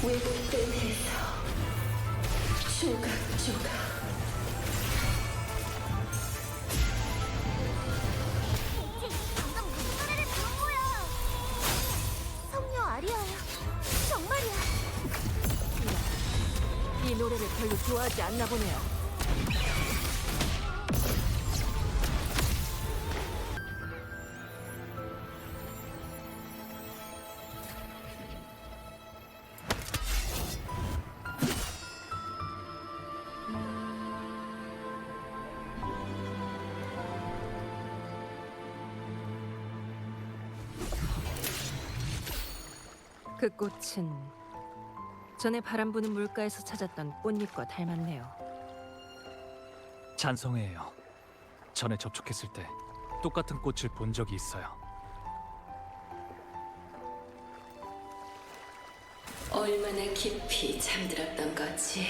왜곡된 해석. 조각조각. 방금 무슨 노래를 부른 거야? 성녀 아리아야. 정말이야. 이 노래를 별로 좋아하지 않나 보네요. 그 꽃은 전에 바람 부는 물가에서 찾았던 꽃잎과 닮았네요. 찬성해요. 전에 접촉했을 때 똑같은 꽃을 본 적이 있어요. 얼마나 깊이 잠들었던 거지.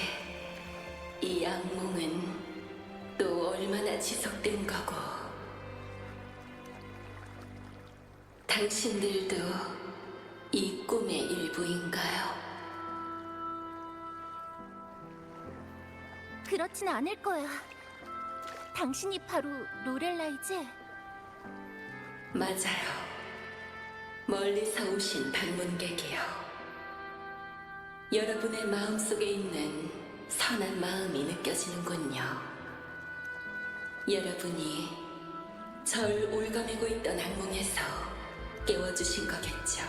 이 악몽은 또 얼마나 지속된 거고. 당신들도 이 꿈의 일부인가요? 그렇진 않을 거야. 당신이 바로 로렐라이지? 맞아요. 멀리서 오신 방문객이요. 여러분의 마음속에 있는 선한 마음이 느껴지는군요. 여러분이 절 올가매고 있던 악몽에서 깨워주신 거겠죠.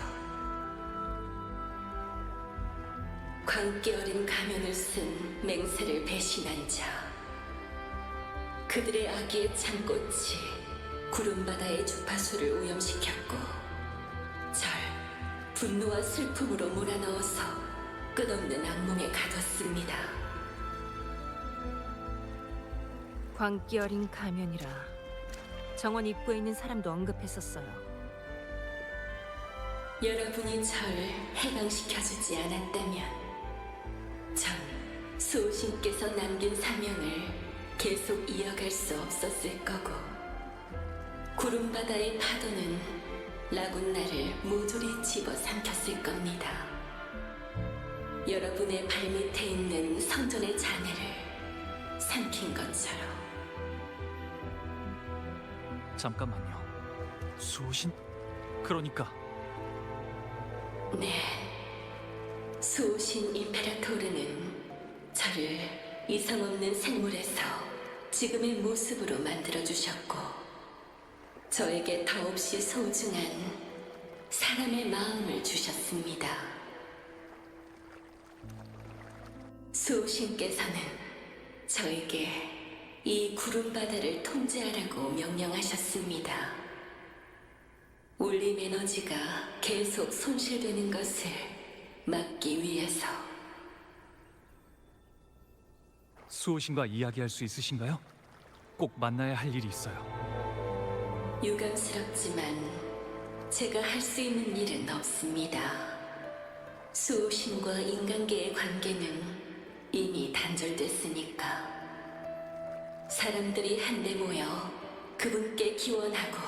광기 어린 가면을 쓴 맹세를 배신한 자. 그들의 악의의 창꽃이 구름바다의 주파수를 오염시켰고 절 분노와 슬픔으로 몰아넣어서 끝없는 악몽에 가뒀습니다. 광기 어린 가면이라 정원 입구에 있는 사람도 언급했었어요. 여러분이 절 해방시켜주지 않았다면 전 수호신께서 남긴 사명을 계속 이어갈 수 없었을 거고 구름바다의 파도는 라군나를 모조리 집어삼켰을 겁니다. 여러분의 발밑에 있는 성전의 잔해를 삼킨 것처럼. 잠깐만요. 수호신? 그러니까 네. 수호신 임페라토르는 저를 이상 없는 생물에서 지금의 모습으로 만들어주셨고 저에게 더없이 소중한 사람의 마음을 주셨습니다. 수호신께서는 저에게 이 구름바다를 통제하라고 명령하셨습니다. 울림 에너지가 계속 손실되는 것을 막기 위해서. 수호신과 이야기할 수 있으신가요? 꼭 만나야 할 일이 있어요. 유감스럽지만 제가 할 수 있는 일은 없습니다. 수호신과 인간계의 관계는 이미 단절됐으니까. 사람들이 한데 모여 그분께 기원하고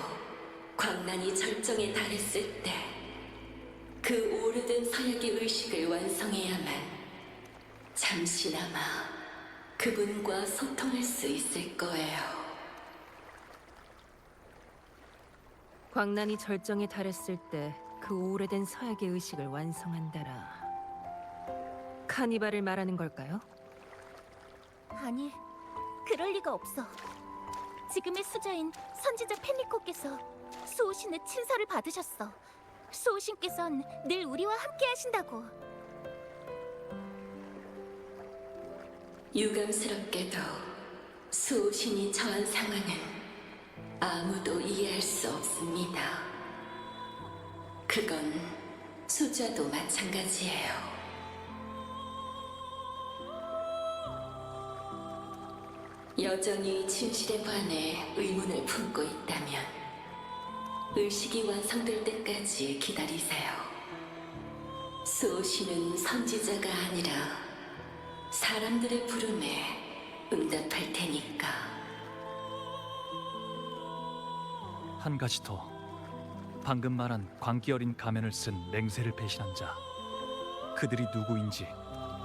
광란이 절정에 달했을 때 그 오래된 서약의 의식을 완성해야만 잠시나마 그분과 소통할 수 있을 거예요. 광란이 절정에 달했을 때 그 오래된 서약의 의식을 완성한다라. 카니발을 말하는 걸까요? 아니, 그럴 리가 없어. 지금의 수자인 선지자 펜리코께서 수호신의 친서를 받으셨어. 수호신께선 늘 우리와 함께 하신다고. 유감스럽게도 수호신이 처한 상황은 아무도 이해할 수 없습니다. 그건 수자도 마찬가지예요. 여전히 진실에 관해 의문을 품고 있다면 의식이 완성될 때까지 기다리세요. 수호신은 선지자가 아니라 사람들의 부름에 응답할 테니까. 한 가지 더. 방금 말한 광기 어린 가면을 쓴 맹세를 배신한 자. 그들이 누구인지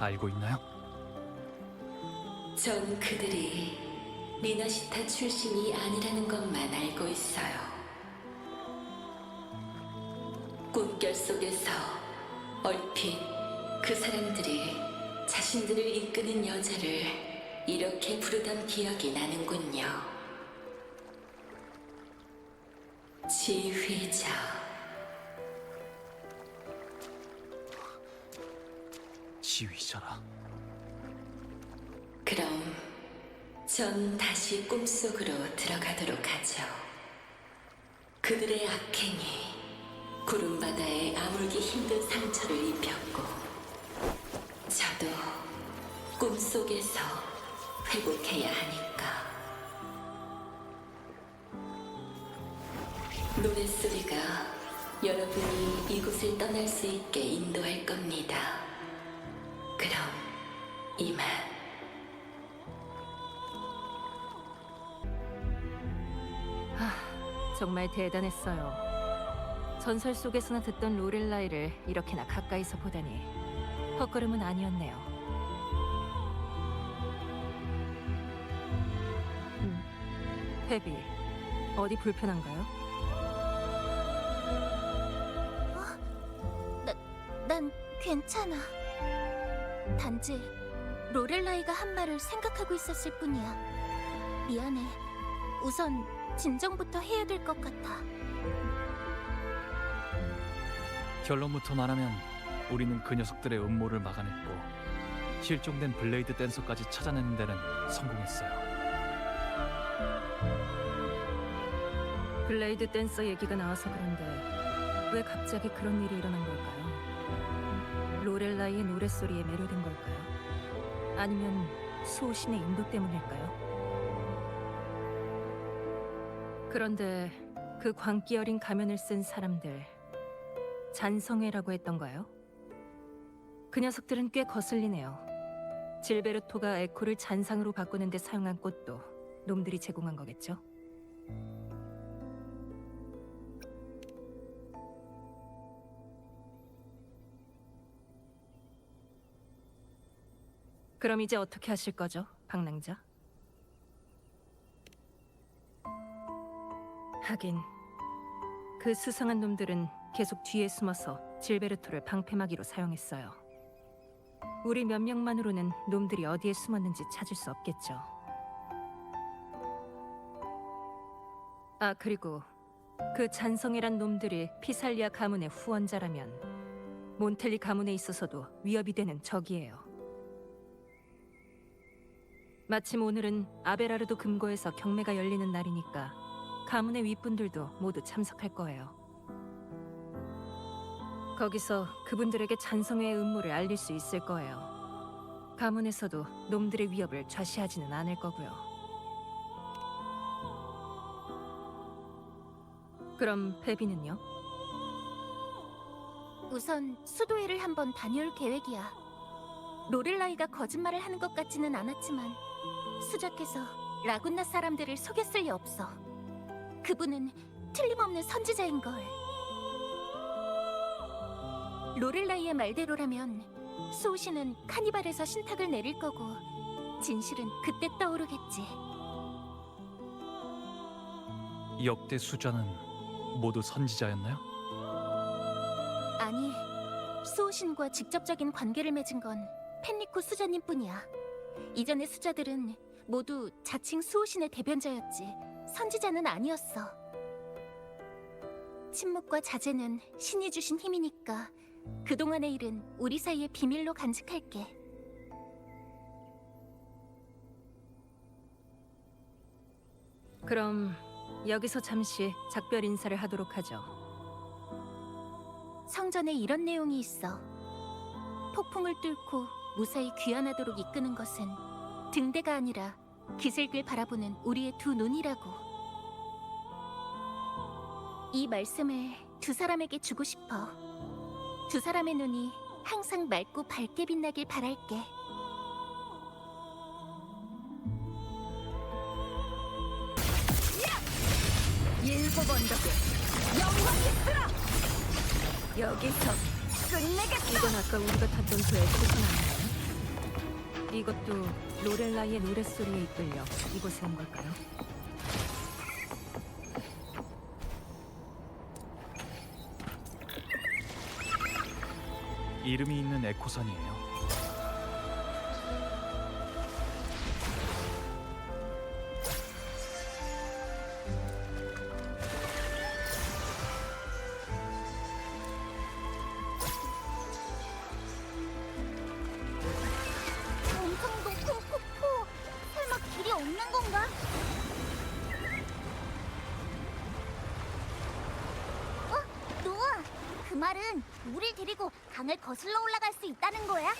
알고 있나요? 전 그들이 리나시타 출신이 아니라는 것만 알고 있어요. 꿈결 속에서 얼핏 그 사람들이 자신들을 이끄는 여자를 이렇게 부르던 기억이 나는군요. 지휘자. 지휘자라. 그럼 전 다시 꿈속으로 들어가도록 하죠. 그들의 악행이 구름바다에 아물기 힘든 상처를 입혔고 저도 꿈속에서 회복해야 하니까. 노랫소리가 여러분이 이곳을 떠날 수 있게 인도할 겁니다. 그럼 이만. 정말 대단했어요. 전설 속에서나 듣던 로렐라이를 이렇게나 가까이서 보다니 헛걸음은 아니었네요. 페비, 어디 불편한가요? 난 괜찮아. 단지 로렐라이가 한 말을 생각하고 있었을 뿐이야. 미안해. 우선 진정부터 해야 될 것 같아. 결론부터 말하면 우리는 그 녀석들의 음모를 막아냈고 실종된 블레이드 댄서까지 찾아내는 데는 성공했어요. 블레이드 댄서 얘기가 나와서 그런데 왜 갑자기 그런 일이 일어난 걸까요? 로렐라이의 노랫소리에 매료된 걸까요? 아니면 수호신의 인도 때문일까요? 그런데 그 광기 어린 가면을 쓴 사람들, 잔성회라고 했던가요? 그 녀석들은 꽤 거슬리네요. 질베르토가 에코를 잔상으로 바꾸는 데 사용한 꽃도 놈들이 제공한 거겠죠? 그럼 이제 어떻게 하실 거죠, 방랑자? 하긴 그 수상한 놈들은 계속 뒤에 숨어서 질베르토를 방패막이로 사용했어요. 우리 몇 명만으로는 놈들이 어디에 숨었는지 찾을 수 없겠죠. 아, 그리고 그 잔성이란 놈들이 피살리아 가문의 후원자라면 몬텔리 가문에 있어서도 위협이 되는 적이에요. 마침 오늘은 아베라르도 금고에서 경매가 열리는 날이니까 가문의 윗분들도 모두 참석할 거예요. 거기서 그분들에게 잔성회의 음모를 알릴 수 있을 거예요. 가문에서도 놈들의 위협을 좌시하지는 않을 거고요. 그럼 페비는요? 우선 수도회를 한번 다녀올 계획이야. 로렐라이가 거짓말을 하는 것 같지는 않았지만 수작해서 라군나 사람들을 속였을 리 없어. 그분은 틀림없는 선지자인걸. 로렐라이의 말대로라면 수호신은 카니발에서 신탁을 내릴 거고 진실은 그때 떠오르겠지. 역대 수자는 모두 선지자였나요? 아니, 수호신과 직접적인 관계를 맺은 건 펜리코 수자님뿐이야. 이전의 수자들은 모두 자칭 수호신의 대변자였지 선지자는 아니었어. 침묵과 자제는 신이 주신 힘이니까 그동안의 일은 우리 사이의 비밀로 간직할게. 그럼 여기서 잠시 작별 인사를 하도록 하죠. 성전에 이런 내용이 있어. 폭풍을 뚫고 무사히 귀환하도록 이끄는 것은 등대가 아니라 기슭을 바라보는 우리의 두 눈이라고. 이 말씀을 두 사람에게 주고 싶어. 두 사람의 눈이 항상 맑고 밝게 빛나길 바랄게. 일곱 언덕에 영광이 있으라! 여기서 끝내겠다! 이건 아까 우리가 탔던 그 에코선 아닌가요? 이것도 로렐라이의 노랫소리에 이끌려 이곳에 온 걸까요? 이름이 있는 에코선이에요. 엄청 높은 폭포. 설마 길이 없는 건가? 노아, 그 말은 우릴 데리고 강을 거슬러 올라갈 수 있다는 거야?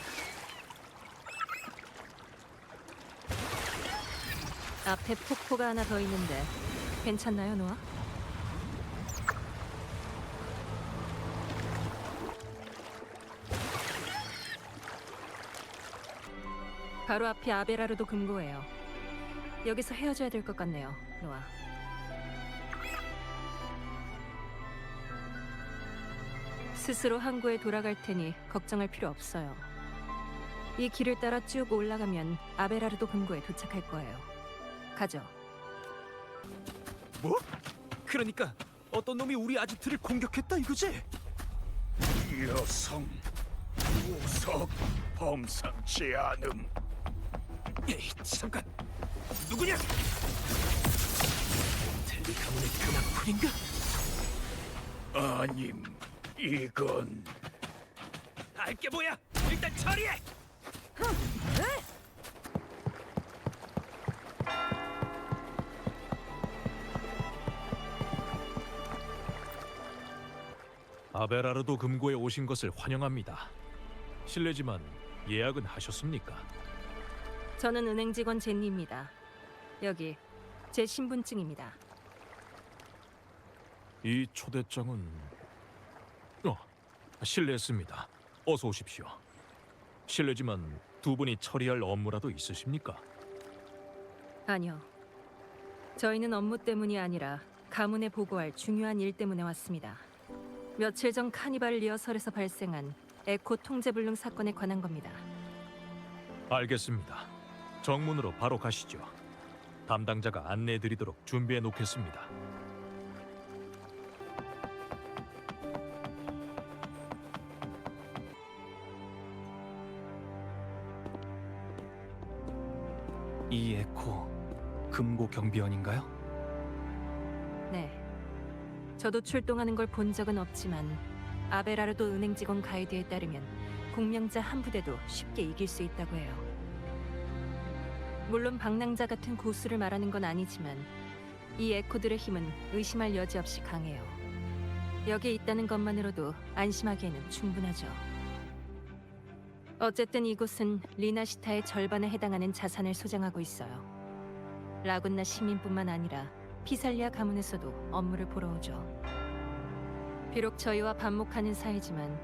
앞에 폭포가 하나 더 있는데 괜찮나요, 노아? 바로 앞이 아베라르도 금고예요. 여기서 헤어져야 될 것 같네요, 노아. 스스로 항구에 돌아갈 테니 걱정할 필요 없어요. 이 길을 따라 쭉 올라가면 아베라르도 금고에 도착할 거예요. 가죠. 뭐? 그러니까 어떤 놈이 우리 아지트를 공격했다 이거지? 여성 무석 범상치 않음. 에이, 잠깐. 누구냐? 텔리 가문의 그만풀인가? 아님, 이건 알게 뭐야? 일단 처리해. 아베라르도 금고에 오신 것을 환영합니다. 실례지만 예약은 하셨습니까? 저는 은행 직원 제니입니다. 여기 제 신분증입니다. 이 초대장은 실례했습니다. 어서 오십시오. 실례지만 두 분이 처리할 업무라도 있으십니까? 아니요. 저희는 업무 때문이 아니라 가문에 보고할 중요한 일 때문에 왔습니다. 며칠 전 카니발 리허설에서 발생한 에코 통제불능 사건에 관한 겁니다. 알겠습니다. 정문으로 바로 가시죠. 담당자가 안내해드리도록 준비해 놓겠습니다. 이 에코 금고 경비원인가요? 네. 저도 출동하는 걸 본 적은 없지만 아베라르도 은행 직원 가이드에 따르면 공명자 한 부대도 쉽게 이길 수 있다고 해요. 물론 방랑자 같은 고수를 말하는 건 아니지만 이 에코들의 힘은 의심할 여지 없이 강해요. 여기에 있다는 것만으로도 안심하기에는 충분하죠. 어쨌든 이곳은 리나시타의 절반에 해당하는 자산을 소장하고 있어요. 라군나 시민뿐만 아니라 피살리아 가문에서도 업무를 보러 오죠. 비록 저희와 반목하는 사이지만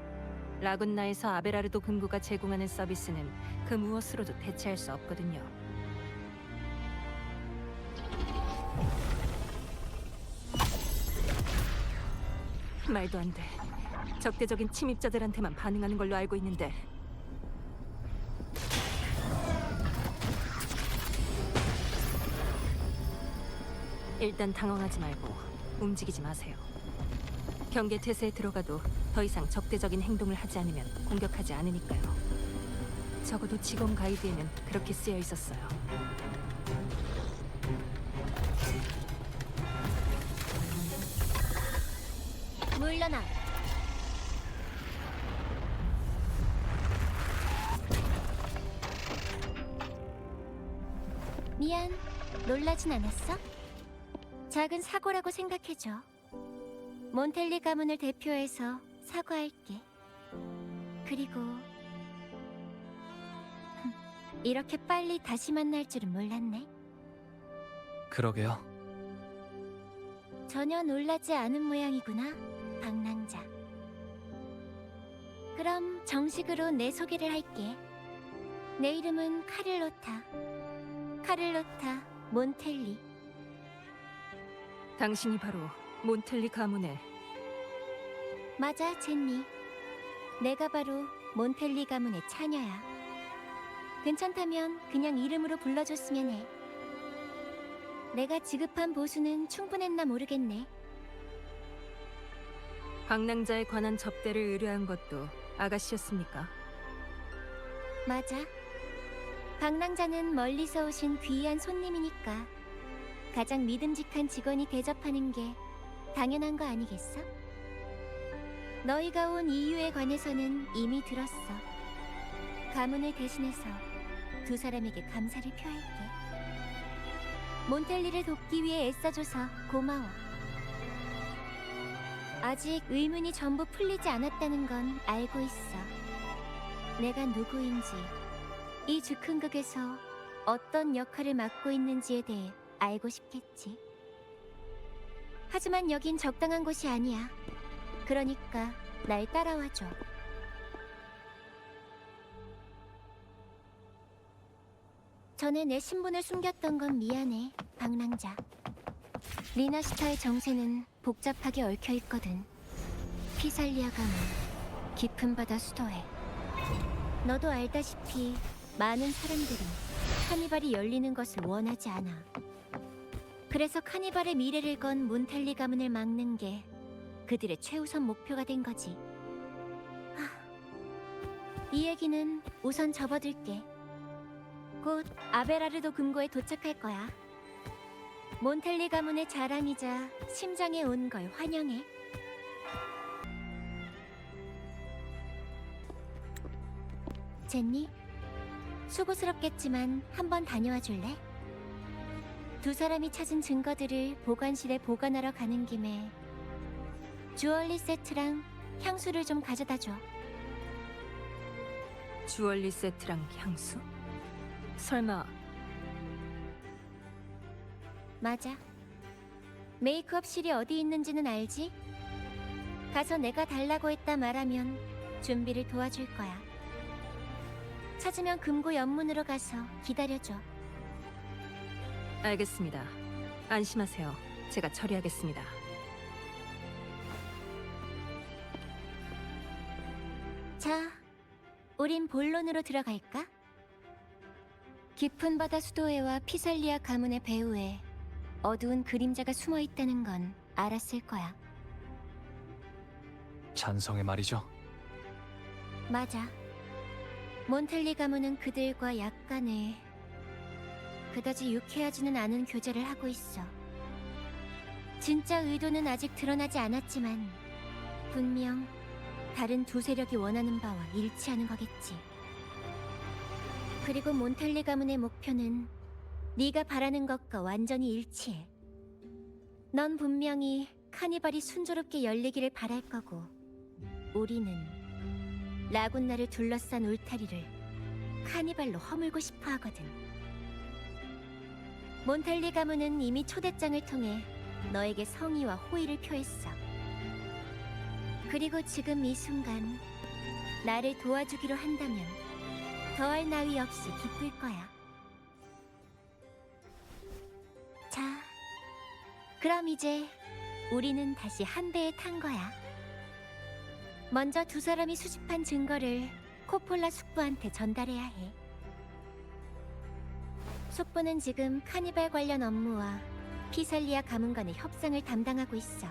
라군나에서 아베라르도 금고가 제공하는 서비스는 그 무엇으로도 대체할 수 없거든요. 말도 안 돼. 적대적인 침입자들한테만 반응하는 걸로 알고 있는데. 일단 당황하지 말고 움직이지 마세요. 경계 태세에 들어가도 더 이상 적대적인 행동을 하지 않으면 공격하지 않으니까요. 적어도 직원 가이드에는 그렇게 쓰여 있었어요. 물러나. 미안, 놀라진 않았어? 작은 사고라고 생각해줘. 몬텔리 가문을 대표해서 사과할게. 그리고 이렇게 빨리 다시 만날 줄은 몰랐네. 그러게요. 전혀 놀라지 않은 모양이구나, 방랑자. 그럼 정식으로 내 소개를 할게. 내 이름은 카를로타 몬텔리. 당신이 바로 몬텔리 가문의... 맞아, 제니. 내가 바로 몬텔리 가문의 차녀야. 괜찮다면 그냥 이름으로 불러줬으면 해. 내가 지급한 보수는 충분했나 모르겠네. 방랑자에 관한 접대를 의뢰한 것도 아가씨였습니까? 맞아. 방랑자는 멀리서 오신 귀한 손님이니까 가장 믿음직한 직원이 대접하는 게 당연한 거 아니겠어? 너희가 온 이유에 관해서는 이미 들었어. 가문을 대신해서 두 사람에게 감사를 표할게. 몬텔리를 돕기 위해 애써줘서 고마워. 아직 의문이 전부 풀리지 않았다는 건 알고 있어. 내가 누구인지, 이 즉흥극에서 어떤 역할을 맡고 있는지에 대해 알고 싶겠지. 하지만 여긴 적당한 곳이 아니야. 그러니까 날 따라와줘. 전에 내 신분을 숨겼던 건 미안해, 방랑자. 리나시타의 정세는 복잡하게 얽혀있거든. 피살리아 가문, 깊은 바다 수도해. 너도 알다시피 많은 사람들이 카니발이 열리는 것을 원하지 않아. 그래서 카니발의 미래를 건 몬탈리 가문을 막는 게 그들의 최우선 목표가 된 거지. 이 얘기는 우선 접어둘게. 곧 아베라르도 금고에 도착할 거야. 몬탈리 가문의 자랑이자 심장에 온 걸 환영해. 젠니, 수고스럽겠지만 한번 다녀와 줄래? 두 사람이 찾은 증거들을 보관실에 보관하러 가는 김에 주얼리 세트랑 향수를 좀 가져다 줘. 주얼리 세트랑 향수? 설마 맞아. 메이크업실이 어디 있는지는 알지? 가서 내가 달라고 했다 말하면 준비를 도와줄 거야. 찾으면 금고 옆문으로 가서 기다려줘. 알겠습니다. 안심하세요. 제가 처리하겠습니다. 자, 우린 본론으로 들어갈까? 깊은 바다 수도회와 피살리아 가문의 배후에 어두운 그림자가 숨어 있다는 건 알았을 거야. 잔성의 말이죠. 맞아. 몬탈리 가문은 그들과 약간의 그다지 유쾌하지는 않은 교제를 하고 있어. 진짜 의도는 아직 드러나지 않았지만 분명 다른 두 세력이 원하는 바와 일치하는 거겠지. 그리고 몬탈리 가문의 목표는 네가 바라는 것과 완전히 일치해. 넌 분명히 카니발이 순조롭게 열리기를 바랄 거고, 우리는 라군나를 둘러싼 울타리를 카니발로 허물고 싶어 하거든. 몬탈리 가문은 이미 초대장을 통해 너에게 성의와 호의를 표했어. 그리고 지금 이 순간 나를 도와주기로 한다면 더할 나위 없이 기쁠 거야. 자, 그럼 이제 우리는 다시 한 배에 탄 거야. 먼저 두 사람이 수집한 증거를 코폴라 숙부한테 전달해야 해. 숙부는 지금 카니발 관련 업무와 피살리아 가문간의 협상을 담당하고 있어.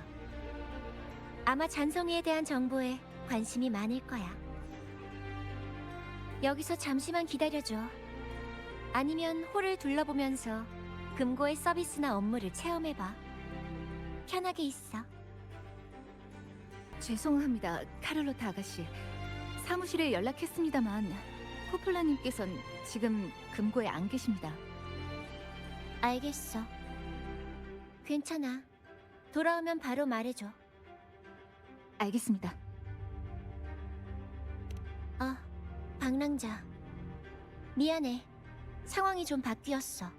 아마 잔성이에 대한 정보에 관심이 많을 거야. 여기서 잠시만 기다려줘. 아니면 홀을 둘러보면서 금고의 서비스나 업무를 체험해봐. 편하게 있어. 죄송합니다, 카를로타 아가씨. 사무실에 연락했습니다만 코폴라님께선 지금 금고에 안 계십니다. 알겠어. 괜찮아. 돌아오면 바로 말해줘. 알겠습니다. 방랑자. 미안해. 상황이 좀 바뀌었어.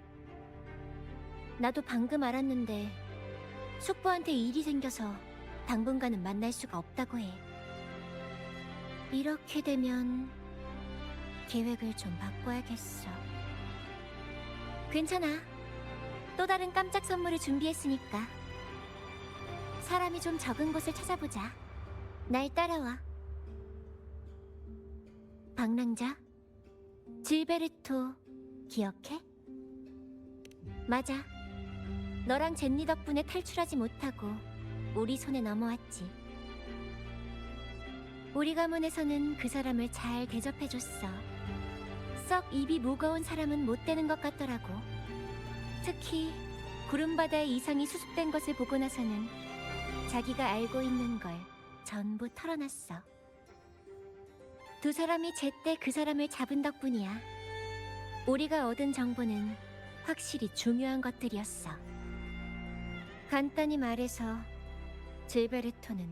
나도 방금 알았는데 숙부한테 일이 생겨서 당분간은 만날 수가 없다고 해. 이렇게 되면 계획을 좀 바꿔야겠어. 괜찮아. 또 다른 깜짝 선물을 준비했으니까. 사람이 좀 적은 곳을 찾아보자. 날 따라와. 방랑자, 질베르토 기억해? 맞아. 너랑 젠니 덕분에 탈출하지 못하고 우리 손에 넘어왔지. 우리 가문에서는 그 사람을 잘 대접해줬어. 썩 입이 무거운 사람은 못 되는 것 같더라고. 특히 구름바다의 이상이 수습된 것을 보고 나서는 자기가 알고 있는 걸 전부 털어놨어. 두 사람이 제때 그 사람을 잡은 덕분이야. 우리가 얻은 정보는 확실히 중요한 것들이었어. 간단히 말해서 질베르토는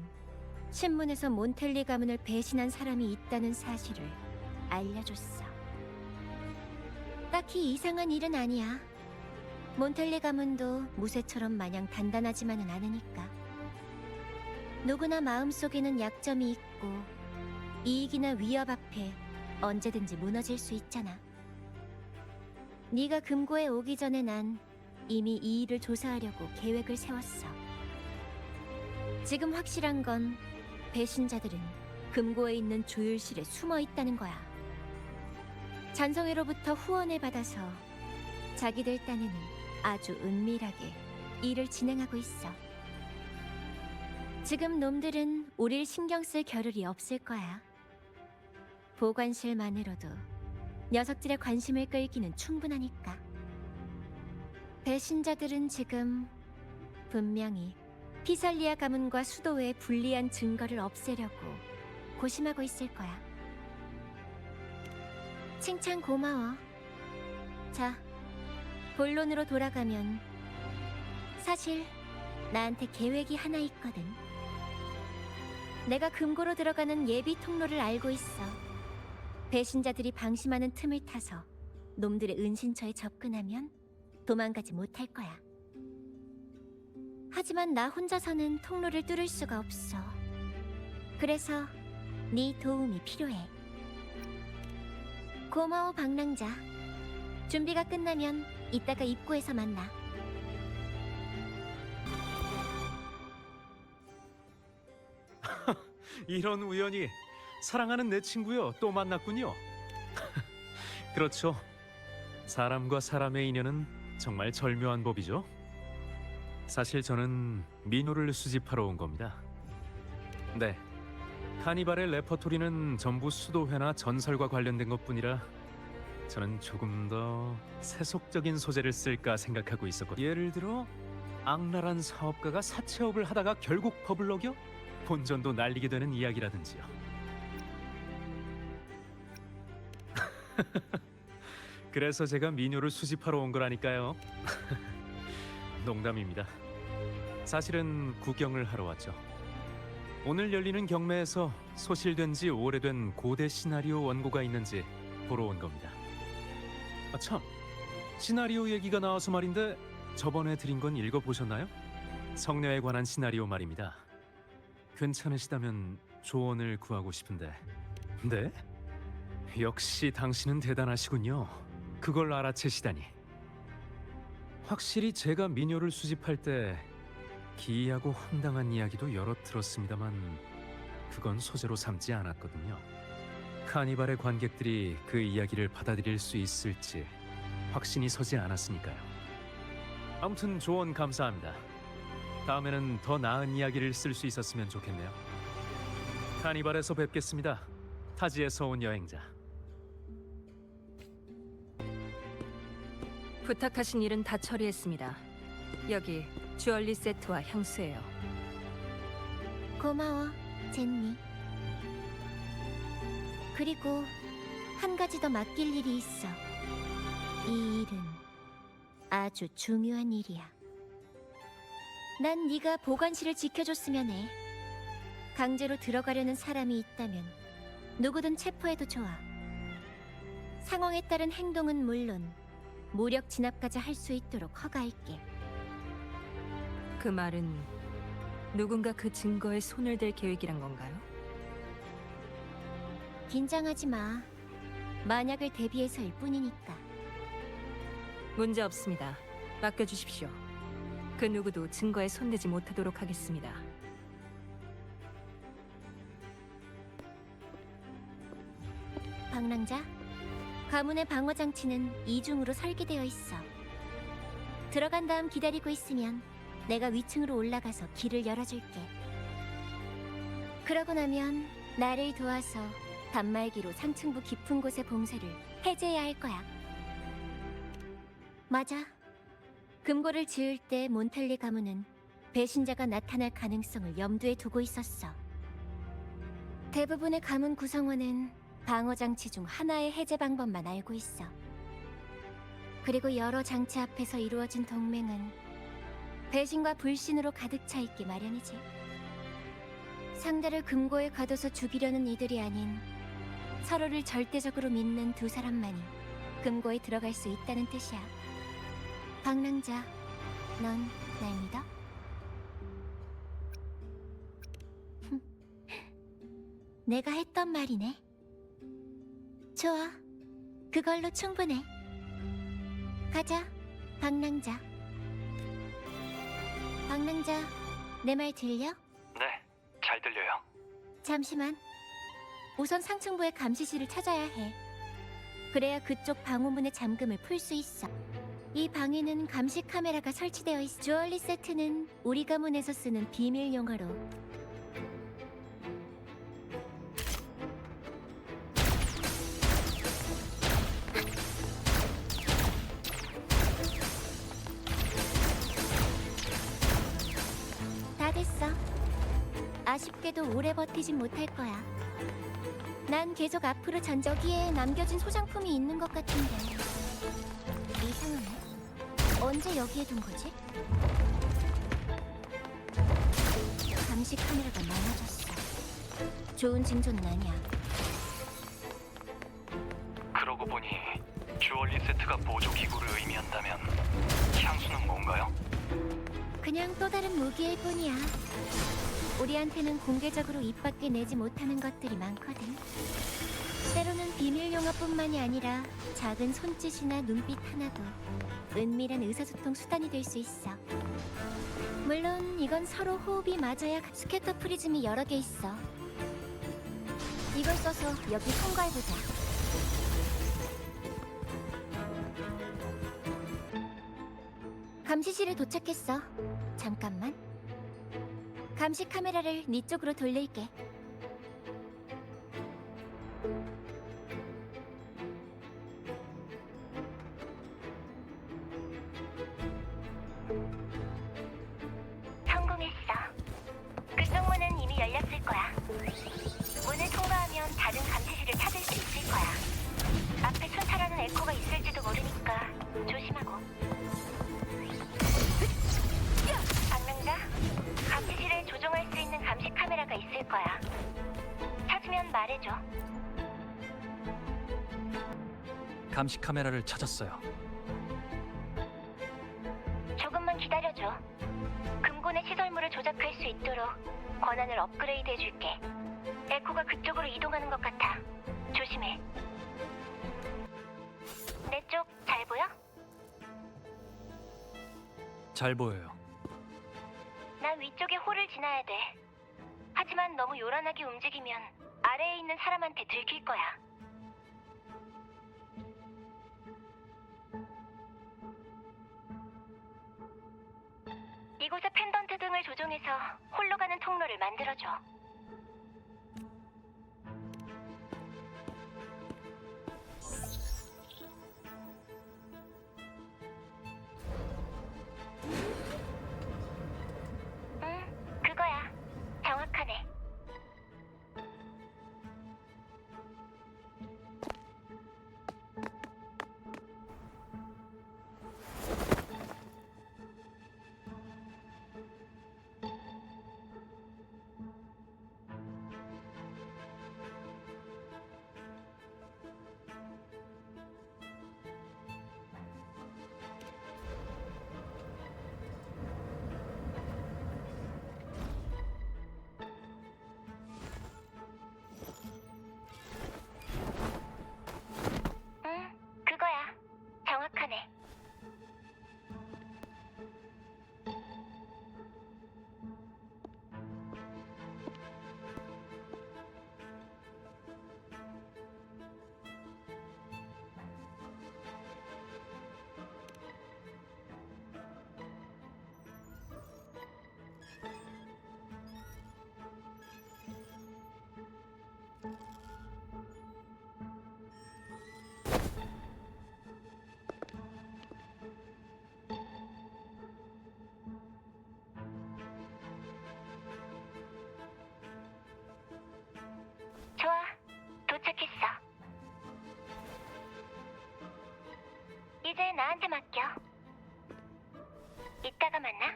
신문에서 몬텔리 가문을 배신한 사람이 있다는 사실을 알려줬어. 딱히 이상한 일은 아니야. 몬텔리 가문도 무쇠처럼 마냥 단단하지만은 않으니까. 누구나 마음속에는 약점이 있고 이익이나 위협 앞에 언제든지 무너질 수 있잖아. 네가 금고에 오기 전에 난 이미 이 일을 조사하려고 계획을 세웠어. 지금 확실한 건 배신자들은 금고에 있는 조율실에 숨어 있다는 거야. 잔성회로부터 후원을 받아서 자기들 딴에는 아주 은밀하게 일을 진행하고 있어. 지금 놈들은 우릴 신경 쓸 겨를이 없을 거야. 보관실만으로도 녀석들의 관심을 끌기는 충분하니까. 배신자들은 지금 분명히 피살리아 가문과 수도회의 불리한 증거를 없애려고 고심하고 있을 거야. 칭찬 고마워. 자, 본론으로 돌아가면 사실 나한테 계획이 하나 있거든. 내가 금고로 들어가는 예비 통로를 알고 있어. 배신자들이 방심하는 틈을 타서 놈들의 은신처에 접근하면 도망가지 못할 거야. 하지만 나 혼자서는 통로를 뚫을 수가 없어. 그래서 네 도움이 필요해. 고마워, 방랑자. 준비가 끝나면 이따가 입구에서 만나. 이런 우연이. 사랑하는 내 친구요, 또 만났군요. 그렇죠. 사람과 사람의 인연은 정말 절묘한 법이죠. 사실 저는 민호를 수집하러 온 겁니다. 네, 카니발의 레퍼토리는 전부 수도회나 전설과 관련된 것뿐이라 저는 조금 더 세속적인 소재를 쓸까 생각하고 있었거든요. 예를 들어 악랄한 사업가가 사채업을 하다가 결국 법을 어겨 본전도 날리게 되는 이야기라든지요. 그래서 제가 미녀를 수집하러 온 거라니까요. 농담입니다. 사실은 구경을 하러 왔죠. 오늘 열리는 경매에서 소실된 지 오래된 고대 시나리오 원고가 있는지 보러 온 겁니다. 아 참, 시나리오 얘기가 나와서 말인데 저번에 드린 건 읽어보셨나요? 성녀에 관한 시나리오 말입니다. 괜찮으시다면 조언을 구하고 싶은데. 네? 역시 당신은 대단하시군요. 그걸 알아채시다니. 확실히 제가 미녀를 수집할 때 기이하고 황당한 이야기도 여러 들었습니다만 그건 소재로 삼지 않았거든요. 카니발의 관객들이 그 이야기를 받아들일 수 있을지 확신이 서지 않았으니까요. 아무튼 조언 감사합니다. 다음에는 더 나은 이야기를 쓸 수 있었으면 좋겠네요. 카니발에서 뵙겠습니다. 타지에서 온 여행자. 부탁하신 일은 다 처리했습니다. 여기 주얼리 세트와 향수예요. 고마워, 젠니. 그리고 한 가지 더 맡길 일이 있어. 이 일은 아주 중요한 일이야. 난 네가 보관실을 지켜줬으면 해. 강제로 들어가려는 사람이 있다면 누구든 체포해도 좋아. 상황에 따른 행동은 물론 무력 진압까지 할 수 있도록 허가할게. 그 말은 누군가 그 증거에 손을 댈 계획이란 건가요? 긴장하지 마. 만약을 대비해서일 뿐이니까. 문제 없습니다. 맡겨주십시오. 그 누구도 증거에 손대지 못하도록 하겠습니다. 방랑자, 가문의 방어 장치는 이중으로 설계되어 있어. 들어간 다음 기다리고 있으면 내가 위층으로 올라가서 길을 열어줄게. 그러고 나면 나를 도와서 단말기로 상층부 깊은 곳의 봉쇄를 해제해야 할 거야. 맞아. 금고를 지을 때 몬탈리 가문은 배신자가 나타날 가능성을 염두에 두고 있었어. 대부분의 가문 구성원은 방어 장치 중 하나의 해제 방법만 알고 있어. 그리고 여러 장치 앞에서 이루어진 동맹은 배신과 불신으로 가득 차 있기 마련이지. 상대를 금고에 가둬서 죽이려는 이들이 아닌 서로를 절대적으로 믿는 두 사람만이 금고에 들어갈 수 있다는 뜻이야. 방랑자, 넌 날 믿어? 내가 했던 말이네. 좋아, 그걸로 충분해. 가자, 방랑자. 방랑자, 내 말 들려? 네, 잘 들려요. 잠시만, 우선 상층부의 감시실을 찾아야 해. 그래야 그쪽 방호문의 잠금을 풀 수 있어. 이 방에는 감시 카메라가 설치되어 있어. 주얼리 세트는 우리 가문에서 쓰는 비밀 용어로. 다 됐어. 아쉽게도 오래 버티진 못할 거야. 난 계속 앞으로 저기에 남겨진 소장품이 있는 것 같은데. 이상하네. 언제 여기에 둔 거지? 감시 카메라가 많아졌어. 좋은 징조는 아니야. 그러고 보니 주얼리 세트가 보조 기구를 의미한다면 향수는 뭔가요? 그냥 또 다른 무기일 뿐이야. 우리한테는 공개적으로 입 밖에 내지 못하는 것들이 많거든. 때로는 비밀 용어뿐만이 아니라 작은 손짓이나 눈빛 하나도 은밀한 의사소통 수단이 될 수 있어. 물론 이건 서로 호흡이 맞아야. 스캐터 프리즘이 여러 개 있어. 이걸 써서 여기 통과해보자. 감시실에 도착했어. 잠깐만. 감시 카메라를 네 쪽으로 돌릴게. 성공했어. 그쪽 문은 이미 열렸을 거야. 문을 통과하면 다른 감시실을 찾을 수 있을 거야. 앞에 순찰하는 에코가 있을지도 모르니까 조심하고. 박능자, 감시실에 조종할 수 있는 감시 카메라가 있을 거야. 찾으면 말해줘. 감시 카메라를 찾았어요. 조금만 기다려줘. 금곤의 시설물을 조작할 수 있도록 권한을 업그레이드 해줄게. 에코가 그쪽으로 이동하는 것 같아. 조심해. 내 쪽 잘 보여? 잘 보여요. 난 위쪽에 홀을 지나야 돼. 하지만 너무 요란하게 움직이면 아래에 있는 사람한테 들킬 거야. 이곳에 펜던트 등을 조종해서 홀로 가는 통로를 만들어줘. 응, 그거야. 정확하네. 응, 그거야. 정확하네. 좋아, 도착했어. 이제 나한테 맡겨. 이따가 만나.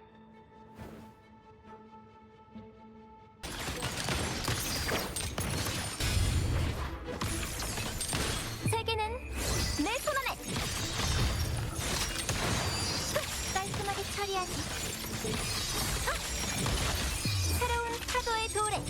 세계는 내 손안에. 깔끔하게 처리하지. 새로운 파도의 도래.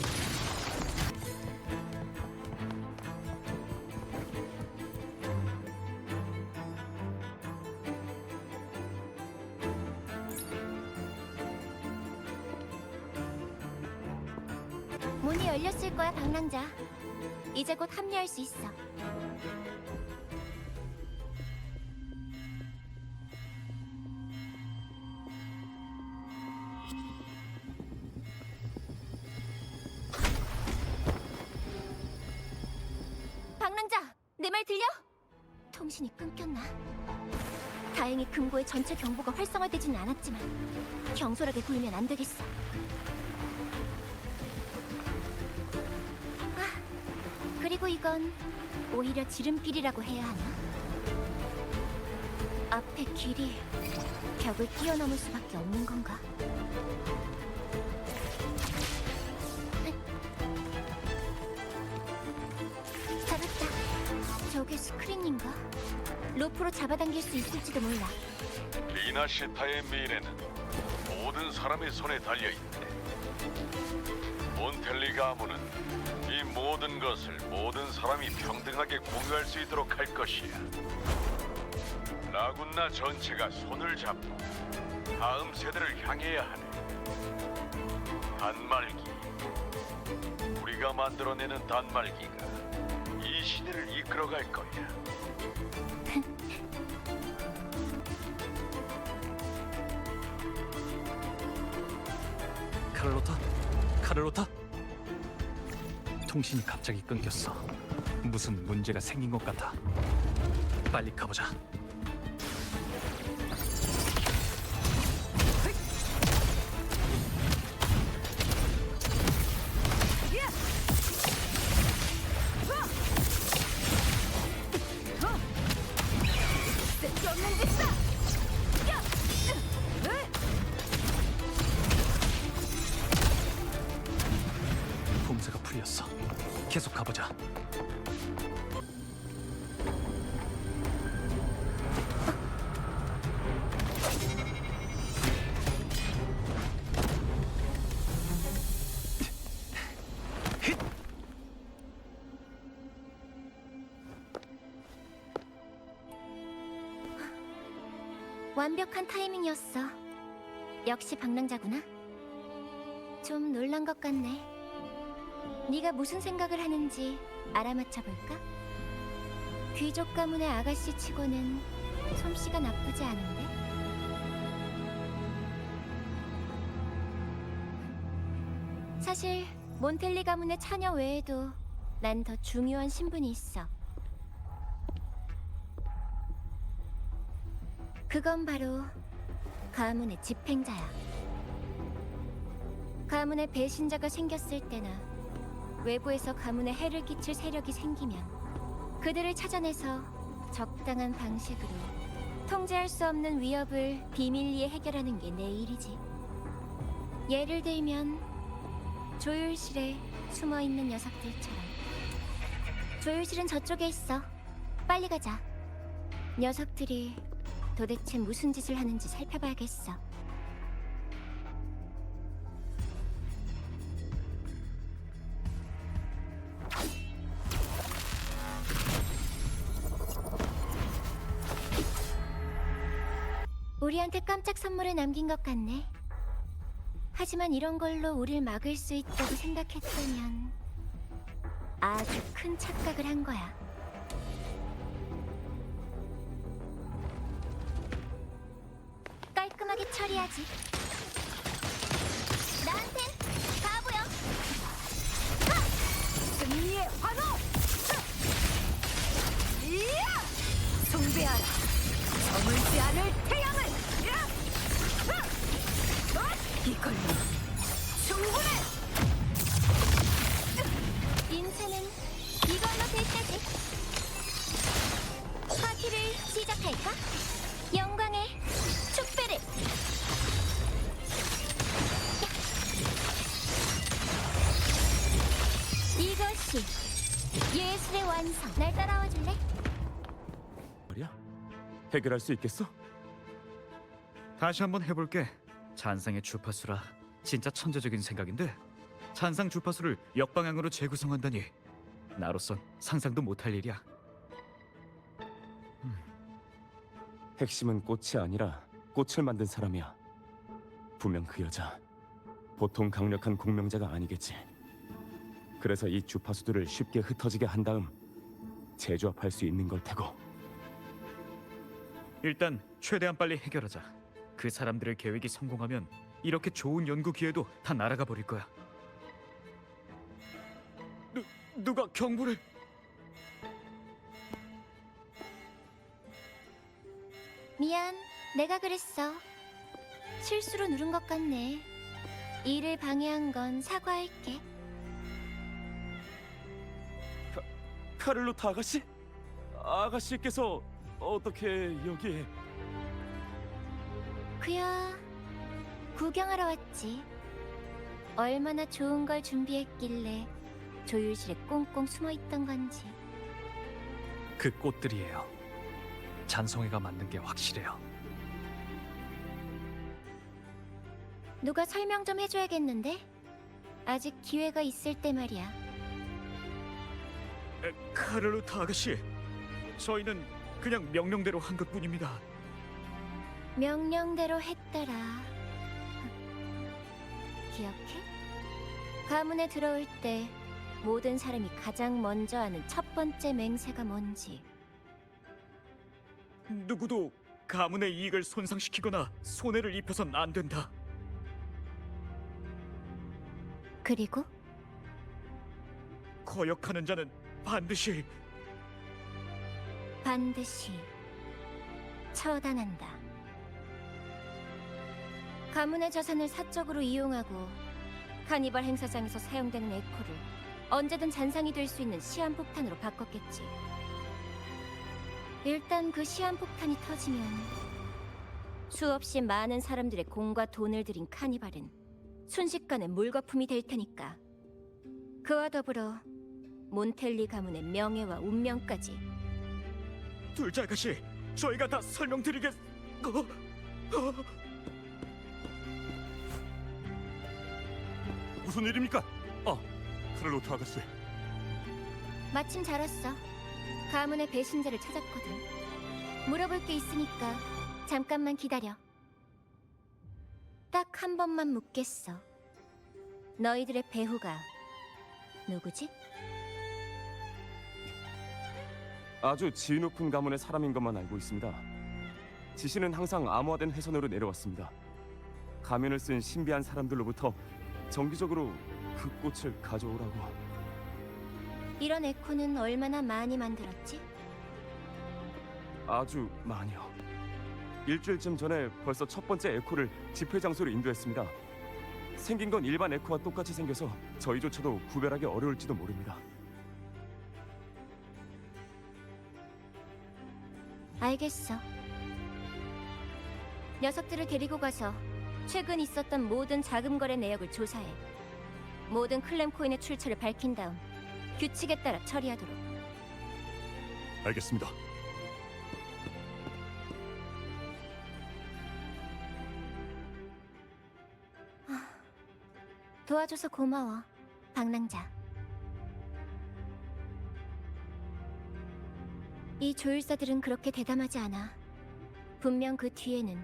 문이 열렸을 거야, 방랑자. 이제 곧 합류할 수 있어. 방랑자, 내 말 들려? 통신이 끊겼나? 다행히 금고의 전체 경보가 활성화되지는 않았지만 경솔하게 굴면 안 되겠어. 그리고 이건 오히려 지름길이라고 해야 하나? 앞에 길이 벽을 뛰어넘을 수밖에 없는 건가? 잡았다. 저게 스크린인가? 로프로 잡아당길 수 있을지도 몰라. 리나 시타의 미래는 모든 사람의 손에 달려있대. 몬텔리 가문은 이 모든 것을 모든 사람이 평등하게 공유할 수 있도록 할 것이야. 라군나 전체가 손을 잡고 다음 세대를 향해야 하네. 단말기. 우리가 만들어내는 단말기가 이 시대를 이끌어갈 거야. 카를로타? 통신이 갑자기 끊겼어. 무슨 문제가 생긴 것 같아. 빨리 가보자. 쓸데없는 짓이다! 폼새가 풀렸어. 계속 가보자. 완벽한 타이밍이었어. 역시 방랑자구나. 좀 놀란 것 같네. 네가 무슨 생각을 하는지 알아맞혀 볼까? 귀족 가문의 아가씨 치고는 솜씨가 나쁘지 않은데? 사실 몬텔리 가문의 처녀 외에도 난 더 중요한 신분이 있어. 그건 바로 가문의 집행자야. 가문의 배신자가 생겼을 때나 외부에서 가문에 해를 끼칠 세력이 생기면 그들을 찾아내서 적당한 방식으로 통제할 수 없는 위협을 비밀리에 해결하는 게 내 일이지. 예를 들면 조율실에 숨어있는 녀석들처럼. 조율실은 저쪽에 있어. 빨리 가자. 녀석들이 도대체 무슨 짓을 하는지 살펴봐야겠어. 우리한테 깜짝 선물을 남긴 것 같네. 하지만 이런 걸로 우릴 막을 수 있다고 생각했다면 아주 큰 착각을 한 거야. 깔끔하게 처리하지. 나한텐 바보야. 승리의 환호! 이야! 숭배하라. 저물지 않을 태양을! 이걸로 충분해! 인사는 이걸로 됐다지. 파티를 시작할까? 영광의 축배를! 이것이 예술의 완성. 날 따라와 줄래? 말이야? 해결할 수 있겠어? 다시 한번 해볼게. 찬상의 주파수라 진짜 천재적인 생각인데 찬상 주파수를 역방향으로 재구성한다니 나로선 상상도 못할 일이야. 핵심은 꽃이 아니라 꽃을 만든 사람이야. 분명 그 여자 보통 강력한 공명자가 아니겠지. 그래서 이 주파수들을 쉽게 흩어지게 한 다음 재조합할 수 있는 걸 테고. 일단 최대한 빨리 해결하자. 그 사람들의 계획이 성공하면 이렇게 좋은 연구 기회도 다 날아가 버릴 거야. 누가 경보를? 미안, 내가 그랬어. 실수로 누른 것 같네. 일을 방해한 건 사과할게. 카를로타 아가씨? 아가씨께서 어떻게 여기에? 그야, 구경하러 왔지. 얼마나 좋은 걸 준비했길래 조율실에 꽁꽁 숨어있던 건지. 그 꽃들이에요. 잔송이가 만든 게 확실해요. 누가 설명 좀 해줘야겠는데? 아직 기회가 있을 때 말이야. 카를로타 아가씨, 저희는 그냥 명령대로 한 것뿐입니다. 명령대로 했더라. 기억해? 가문에 들어올 때 모든 사람이 가장 먼저 하는 첫 번째 맹세가 뭔지. 누구도 가문의 이익을 손상시키거나 손해를 입혀선 안 된다. 그리고? 거역하는 자는 반드시 처단한다. 가문의 자산을 사적으로 이용하고 카니발 행사장에서 사용되는 에코를 언제든 잔상이 될 수 있는 시한폭탄으로 바꿨겠지. 일단 그 시한폭탄이 터지면 수없이 많은 사람들의 공과 돈을 들인 카니발은 순식간에 물거품이 될 테니까. 그와 더불어 몬텔리 가문의 명예와 운명까지. 둘째 아가씨, 저희가 다 설명드리겠... 무슨 일입니까? 카를로타 아가씨. 마침 잘 왔어. 가문의 배신자를 찾았거든. 물어볼 게 있으니까 잠깐만 기다려. 딱 한 번만 묻겠어. 너희들의 배후가 누구지? 아주 지위 높은 가문의 사람인 것만 알고 있습니다. 지시는 항상 암호화된 회선으로 내려왔습니다. 가면을 쓴 신비한 사람들로부터 정기적으로 그 꽃을 가져오라고. 이런 에코는 얼마나 많이 만들었지? 아주 많이요. 일주일쯤 전에 벌써 첫 번째 에코를 집회 장소로 인도했습니다. 생긴 건 일반 에코와 똑같이 생겨서 저희조차도 구별하기 어려울지도 모릅니다. 알겠어. 녀석들을 데리고 가서 최근 있었던 모든 자금 거래 내역을 조사해. 모든 클램 코인의 출처를 밝힌 다음 규칙에 따라 처리하도록. 알겠습니다. 도와줘서 고마워, 방랑자. 이 조율사들은 그렇게 대담하지 않아. 분명 그 뒤에는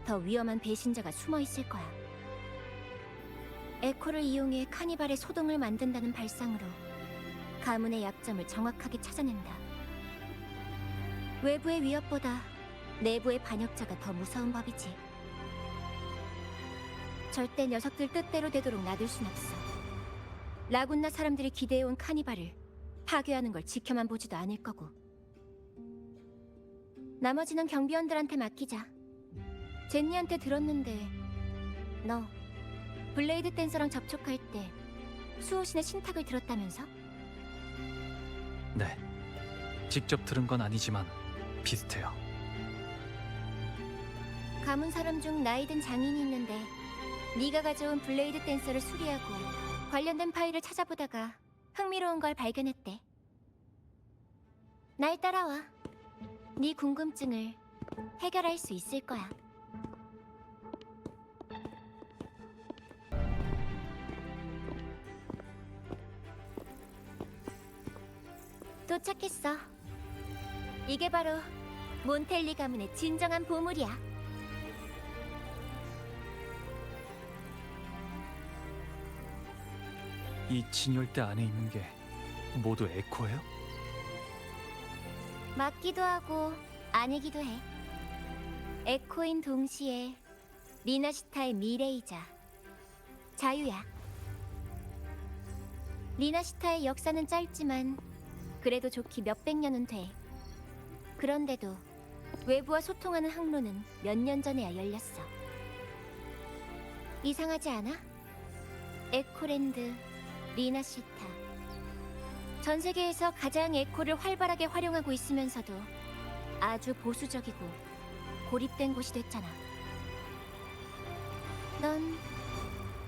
더 위험한 배신자가 숨어 있을 거야. 에코를 이용해 카니발의 소동을 만든다는 발상으로 가문의 약점을 정확하게 찾아낸다. 외부의 위협보다 내부의 반역자가 더 무서운 법이지. 절대 녀석들 뜻대로 되도록 놔둘 순 없어. 라군나 사람들이 기대해온 카니발을 파괴하는 걸 지켜만 보지도 않을 거고. 나머지는 경비원들한테 맡기자. 제니한테 들었는데 너 블레이드 댄서랑 접촉할 때 수호신의 신탁을 들었다면서? 네. 직접 들은 건 아니지만 비슷해요. 가문 사람 중 나이 든 장인이 있는데 네가 가져온 블레이드 댄서를 수리하고 관련된 파일을 찾아보다가 흥미로운 걸 발견했대. 날 따라와. 네 궁금증을 해결할 수 있을 거야. 도착했어. 이게 바로 몬텔리 가문의 진정한 보물이야. 이 진열대 안에 있는 게 모두 에코예요? 맞기도 하고 아니기도 해. 에코인 동시에 리나시타의 미래이자 자유야. 리나시타의 역사는 짧지만 그래도 좋기 몇백 년은 돼. 그런데도 외부와 소통하는 항로는 몇 년 전에야 열렸어. 이상하지 않아? 에코랜드, 리나시타. 전 세계에서 가장 에코를 활발하게 활용하고 있으면서도 아주 보수적이고 고립된 곳이 됐잖아. 넌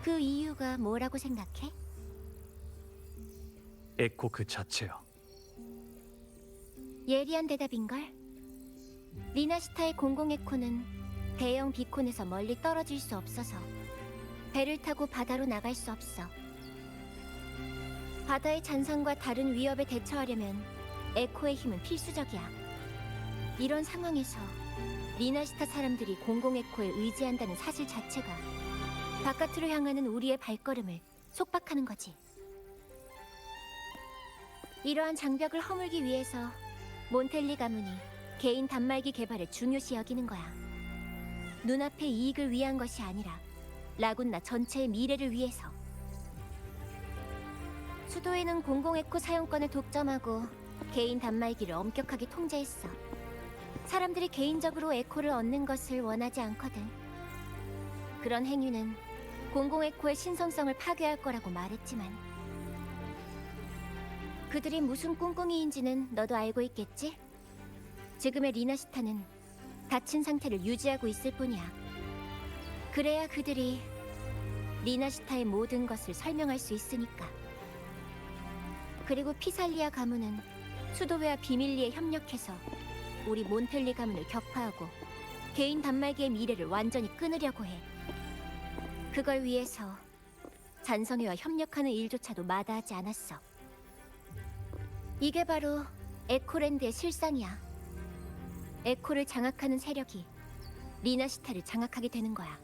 그 이유가 뭐라고 생각해? 에코 그 자체요. 예리한 대답인걸? 리나시타의 공공에코는 대형 비콘에서 멀리 떨어질 수 없어서 배를 타고 바다로 나갈 수 없어. 바다의 잔상과 다른 위협에 대처하려면 에코의 힘은 필수적이야. 이런 상황에서 리나시타 사람들이 공공에코에 의지한다는 사실 자체가 바깥으로 향하는 우리의 발걸음을 속박하는 거지. 이러한 장벽을 허물기 위해서 몬텔리 가문이 개인 단말기 개발을 중요시 여기는 거야. 눈앞의 이익을 위한 것이 아니라 라군나 전체의 미래를 위해서. 수도에는 공공에코 사용권을 독점하고 개인 단말기를 엄격하게 통제했어. 사람들이 개인적으로 에코를 얻는 것을 원하지 않거든. 그런 행위는 공공에코의 신성성을 파괴할 거라고 말했지만 그들이 무슨 꿍꿍이인지는 너도 알고 있겠지? 지금의 리나시타는 닫힌 상태를 유지하고 있을 뿐이야. 그래야 그들이 리나시타의 모든 것을 설명할 수 있으니까. 그리고 피살리아 가문은 수도회와 비밀리에 협력해서 우리 몬텔리 가문을 격파하고 개인 단말기의 미래를 완전히 끊으려고 해. 그걸 위해서 잔성회와 협력하는 일조차도 마다하지 않았어. 이게 바로 에코랜드의 실상이야. 에코를 장악하는 세력이 리나시타를 장악하게 되는 거야.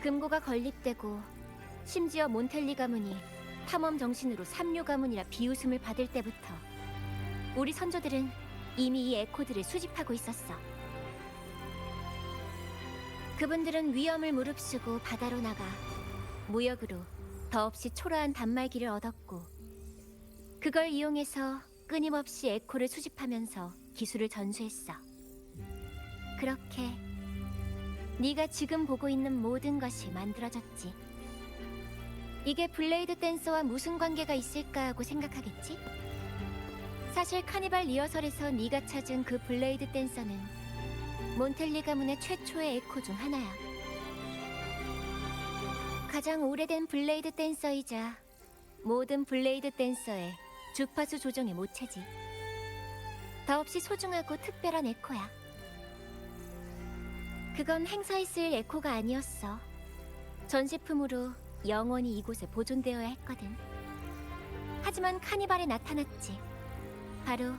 금고가 건립되고 심지어 몬텔리 가문이 탐험 정신으로 삼류 가문이라 비웃음을 받을 때부터 우리 선조들은 이미 이 에코들을 수집하고 있었어. 그분들은 위험을 무릅쓰고 바다로 나가 무역으로 더없이 초라한 단말기를 얻었고 그걸 이용해서 끊임없이 에코를 수집하면서 기술을 전수했어. 그렇게 네가 지금 보고 있는 모든 것이 만들어졌지. 이게 블레이드 댄서와 무슨 관계가 있을까 하고 생각하겠지? 사실 카니발 리허설에서 네가 찾은 그 블레이드 댄서는 몬텔리 가문의 최초의 에코 중 하나야. 가장 오래된 블레이드 댄서이자 모든 블레이드 댄서의 주파수 조정의 모체지. 더없이 소중하고 특별한 에코야. 그건 행사에 쓰일 에코가 아니었어. 전시품으로 영원히 이곳에 보존되어야 했거든. 하지만 카니발에 나타났지. 바로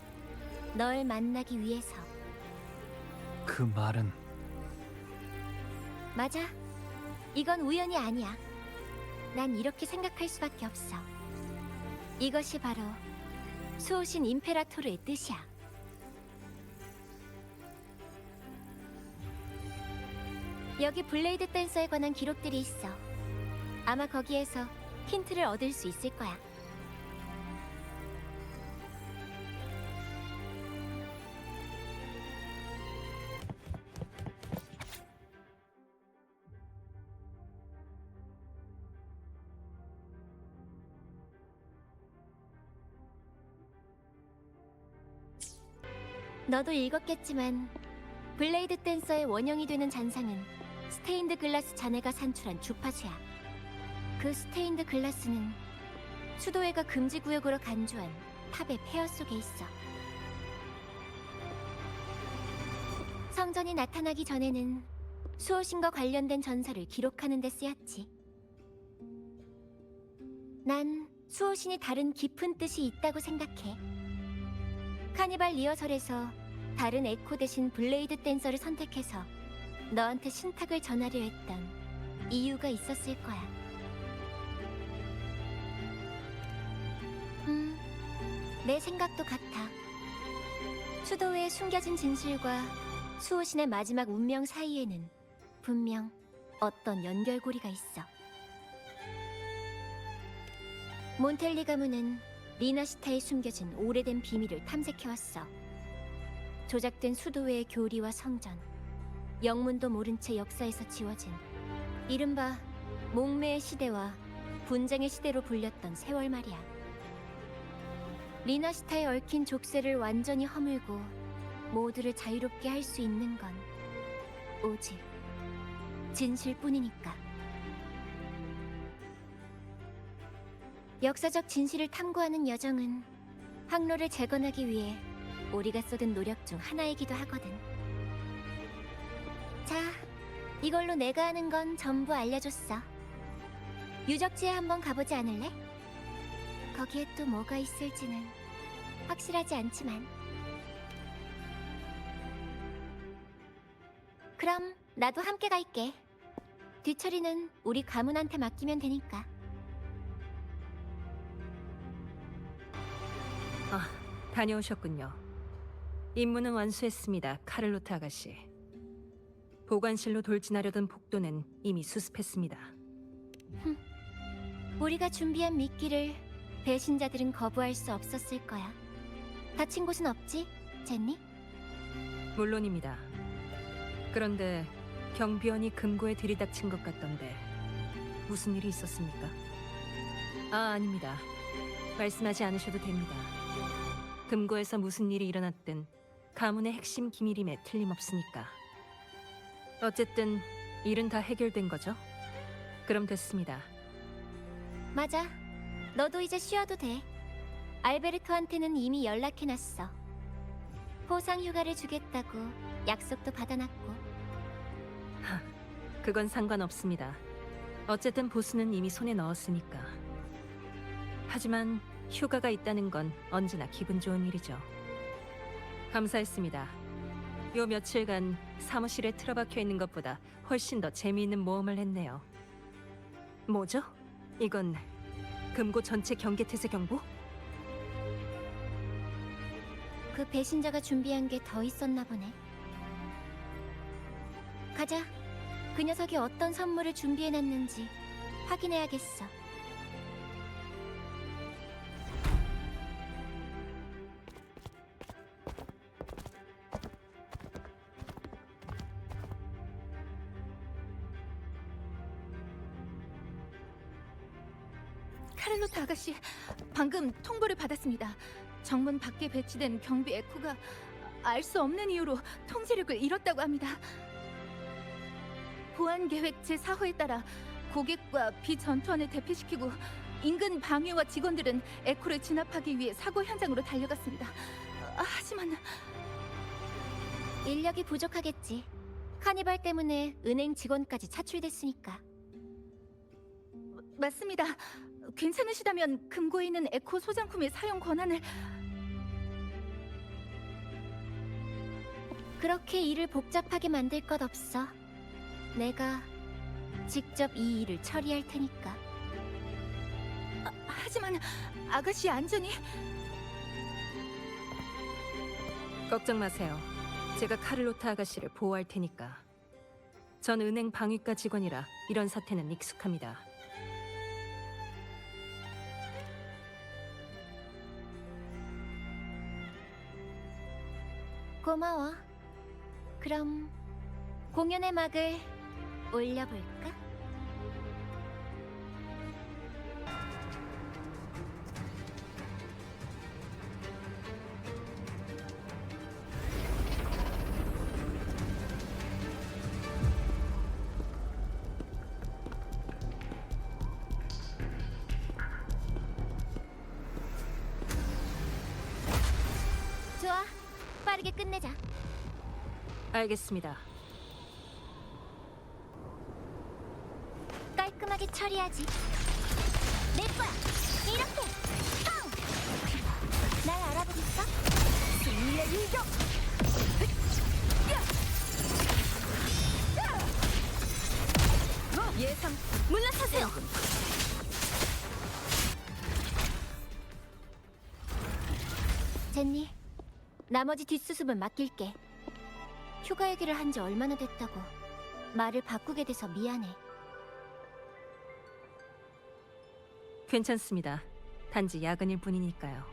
널 만나기 위해서. 그 말은 맞아. 이건 우연이 아니야. 난 이렇게 생각할 수밖에 없어. 이것이 바로 수호신 임페라토르의 뜻이야. 여기 블레이드 댄서에 관한 기록들이 있어. 아마 거기에서 힌트를 얻을 수 있을 거야. 너도 읽었겠지만 블레이드 댄서의 원형이 되는 잔상은 스테인드 글라스 자네가 산출한 주파수야. 그 스테인드 글라스는 수도회가 금지구역으로 간주한 탑의 폐허 속에 있어. 성전이 나타나기 전에는 수호신과 관련된 전설을 기록하는 데 쓰였지. 난 수호신이 다른 깊은 뜻이 있다고 생각해. 카니발 리허설에서 다른 에코 대신 블레이드 댄서를 선택해서 너한테 신탁을 전하려 했던 이유가 있었을 거야. 내 생각도 같아. 수도에 숨겨진 진실과 수호신의 마지막 운명 사이에는 분명 어떤 연결고리가 있어. 몬텔리 가문은 리나시타에 숨겨진 오래된 비밀을 탐색해왔어. 조작된 수도회의 교리와 성전, 영문도 모른 채 역사에서 지워진 이른바 목매의 시대와 분쟁의 시대로 불렸던 세월 말이야. 리나시타에 얽힌 족쇄를 완전히 허물고 모두를 자유롭게 할 수 있는 건 오직 진실뿐이니까. 역사적 진실을 탐구하는 여정은 항로를 재건하기 위해 우리가 쏟은 노력 중 하나이기도 하거든. 자, 이걸로 내가 아는 건 전부 알려줬어. 유적지에 한번 가보지 않을래? 거기에 또 뭐가 있을지는 확실하지 않지만. 그럼 나도 함께 갈게. 뒤처리는 우리 가문한테 맡기면 되니까. 다녀오셨군요. 임무는 완수했습니다, 카를로트 아가씨. 보관실로 돌진하려던 복도는 이미 수습했습니다. 우리가 준비한 미끼를 배신자들은 거부할 수 없었을 거야. 다친 곳은 없지, 제니? 물론입니다. 그런데 경비원이 금고에 들이닥친 것 같던데 무슨 일이 있었습니까? 아닙니다. 말씀하지 않으셔도 됩니다. 금고에서 무슨 일이 일어났든 가문의 핵심 기밀임에 틀림없으니까. 어쨌든 일은 다 해결된 거죠? 그럼 됐습니다. 맞아. 너도 이제 쉬어도 돼. 알베르토한테는 이미 연락해놨어. 포상 휴가를 주겠다고 약속도 받아놨고. 그건 상관없습니다. 어쨌든 보수는 이미 손에 넣었으니까. 하지만 휴가가 있다는 건 언제나 기분 좋은 일이죠. 감사했습니다. 요 며칠간 사무실에 틀어박혀 있는 것보다 훨씬 더 재미있는 모험을 했네요. 뭐죠? 이건 금고 전체 경계태세 경보? 그 배신자가 준비한 게 더 있었나 보네. 가자. 그 녀석이 어떤 선물을 준비해놨는지 확인해야겠어. 카를로트 아가씨, 방금 통보를 받았습니다. 정문 밖에 배치된 경비 에코가 알 수 없는 이유로 통제력을 잃었다고 합니다. 보안 계획 제4호에 따라 고객과 비전투원을 대피시키고 인근 방위와 직원들은 에코를 진압하기 위해 사고 현장으로 달려갔습니다. 하지만 인력이 부족하겠지. 카니발 때문에 은행 직원까지 차출됐으니까. 맞습니다. 괜찮으시다면 금고에 있는 에코 소장품의 사용 권한을... 그렇게 일을 복잡하게 만들 것 없어. 내가 직접 이 일을 처리할 테니까. 하지만 아가씨 안전이... 걱정 마세요. 제가 카를로트 아가씨를 보호할 테니까. 전 은행 방위과 직원이라 이런 사태는 익숙합니다. 고마워. 그럼 공연의 막을 올려볼까? 좋아. 빠르게 끝내자. 알겠습니다. 깔끔하게 처리하지. 내 거야. 이렇게. 빵! 날 알아보겠어? 승리의 일격. 예상 물러서세요. 젠니, 나머지 뒷수습은 맡길게. 휴가 얘기를 한 지 얼마나 됐다고. 말을 바꾸게 돼서 미안해. 괜찮습니다. 단지 야근일 뿐이니까요.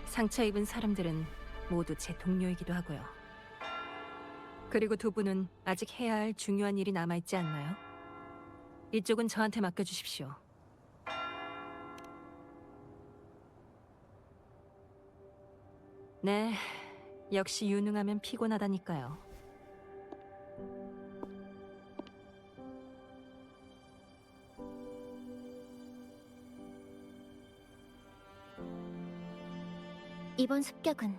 상처 입은 사람들은 모두 제 동료이기도 하고요. 그리고 두 분은 아직 해야 할 중요한 일이 남아있지 않나요? 이쪽은 저한테 맡겨주십시오. 네, 역시 유능하면 피곤하다니까요. 이번 습격은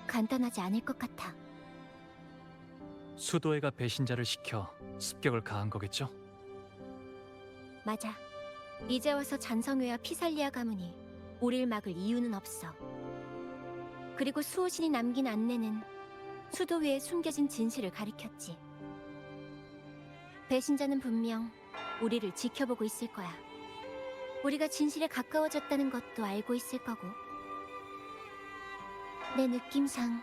간단하지 않을 것 같아. 수도회가 배신자를 시켜 습격을 가한 거겠죠? 맞아. 이제 와서 잔성회와 피살리아 가문이 우릴 막을 이유는 없어. 그리고 수호신이 남긴 안내는 수도회에 숨겨진 진실을 가리켰지. 배신자는 분명 우리를 지켜보고 있을 거야. 우리가 진실에 가까워졌다는 것도 알고 있을 거고. 내 느낌상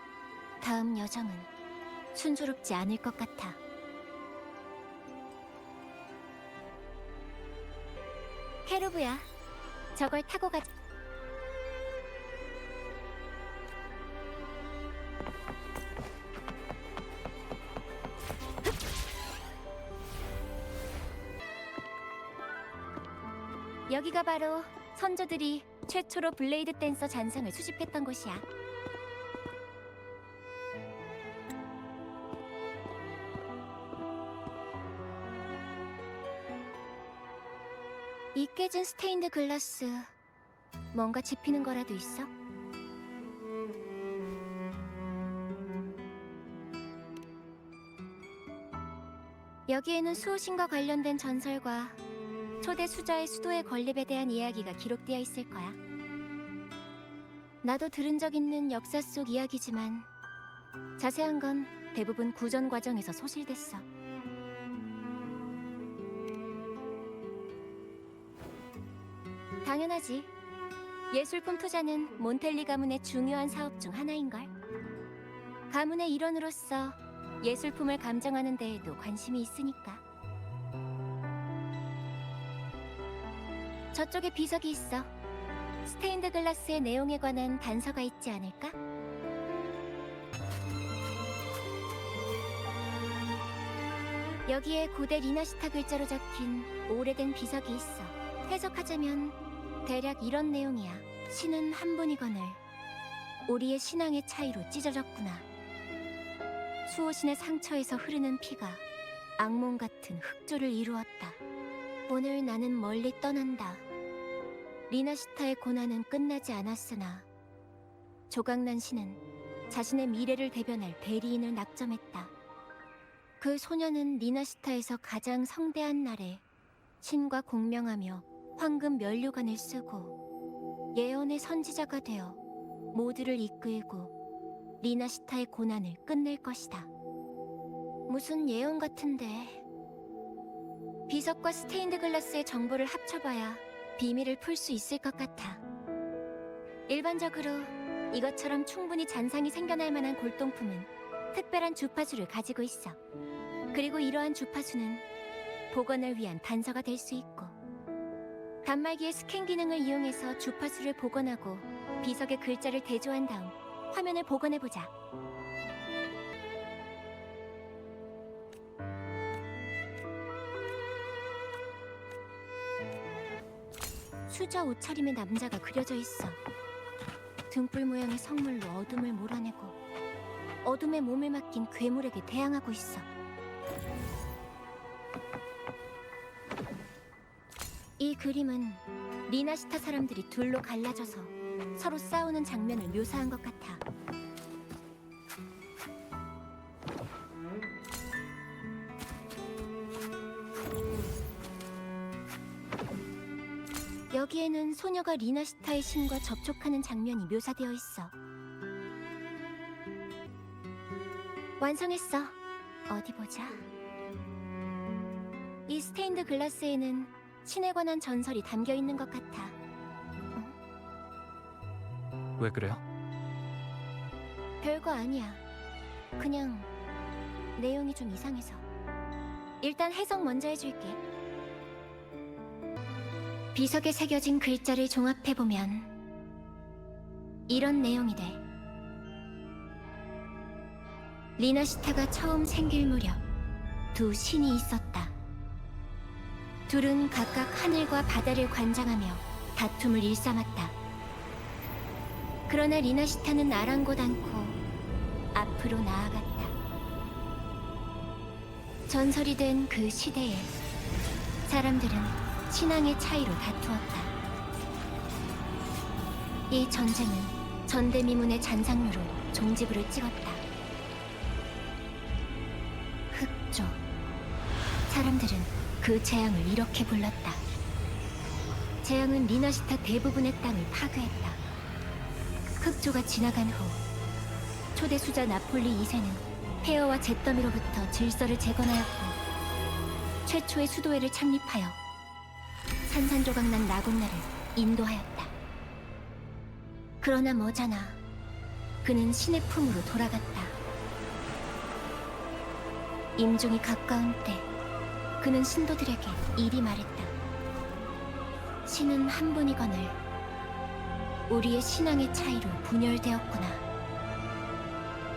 다음 여정은 순조롭지 않을 것 같아. 캐루브야, 저걸 타고 가자. 여기가 바로 선조들이 최초로 블레이드 댄서 잔상을 수집했던 곳이야. 이 깨진 스테인드 글라스, 뭔가 짚히는 거라도 있어? 여기에는 수호신과 관련된 전설과 초대 수자의 수도의 건립에 대한 이야기가 기록되어 있을 거야. 나도 들은 적 있는 역사 속 이야기지만 자세한 건 대부분 구전 과정에서 소실됐어. 당연하지. 예술품 투자는 몬텔리 가문의 중요한 사업 중 하나인걸. 가문의 일원으로서 예술품을 감정하는 데에도 관심이 있으니까. 저쪽에 비석이 있어. 스테인드 글라스의 내용에 관한 단서가 있지 않을까? 여기에 고대 리나시타 글자로 적힌 오래된 비석이 있어. 해석하자면 대략 이런 내용이야. 신은 한 분이거늘 우리의 신앙의 차이로 찢어졌구나. 수호신의 상처에서 흐르는 피가 악몽 같은 흑조를 이루었다. 오늘 나는 멀리 떠난다. 리나시타의 고난은 끝나지 않았으나 조각난 신은 자신의 미래를 대변할 대리인을 낙점했다. 그 소녀는 리나시타에서 가장 성대한 날에 신과 공명하며 황금 면류관을 쓰고 예언의 선지자가 되어 모두를 이끌고 리나시타의 고난을 끝낼 것이다. 무슨 예언 같은데. 비석과 스테인드 글라스의 정보를 합쳐봐야 비밀을 풀 수 있을 것 같아. 일반적으로 이것처럼 충분히 잔상이 생겨날 만한 골동품은 특별한 주파수를 가지고 있어. 그리고 이러한 주파수는 복원을 위한 단서가 될 수 있고, 단말기의 스캔 기능을 이용해서 주파수를 복원하고 비석의 글자를 대조한 다음 화면을 복원해보자. 수저 옷차림의 남자가 그려져 있어. 등불 모양의 성물로 어둠을 몰아내고 어둠에 몸을 맡긴 괴물에게 대항하고 있어. 이 그림은 리나시타 사람들이 둘로 갈라져서 서로 싸우는 장면을 묘사한 것 같아. 여기에는 소녀가 리나시타의 신과 접촉하는 장면이 묘사되어 있어. 완성했어. 어디 보자. 이 스테인드 글라스에는 신에 관한 전설이 담겨 있는 것 같아. 왜 그래요? 별거 아니야. 그냥 내용이 좀 이상해서. 일단 해석 먼저 해줄게. 비석에 새겨진 글자를 종합해보면 이런 내용이 돼. 리나시타가 처음 생길 무렵 두 신이 있었다. 둘은 각각 하늘과 바다를 관장하며 다툼을 일삼았다. 그러나 리나시타는 아랑곳 않고 앞으로 나아갔다. 전설이 된 그 시대에 사람들은 신앙의 차이로 다투었다. 이 전쟁은 전대미문의 잔상료로 종지부를 찍었다. 흑조. 사람들은 그 재앙을 이렇게 불렀다. 재앙은 리나시타 대부분의 땅을 파괴했다. 흑조가 지나간 후 초대 수자 나폴리 2세는 폐허와 잿더미로부터 질서를 재건하였고 최초의 수도회를 창립하여 산산조각난 라군나를 인도하였다. 그러나 머자나 그는 신의 품으로 돌아갔다. 임종이 가까운 때 그는 신도들에게 이리 말했다. 신은 한 분이거늘 우리의 신앙의 차이로 분열되었구나.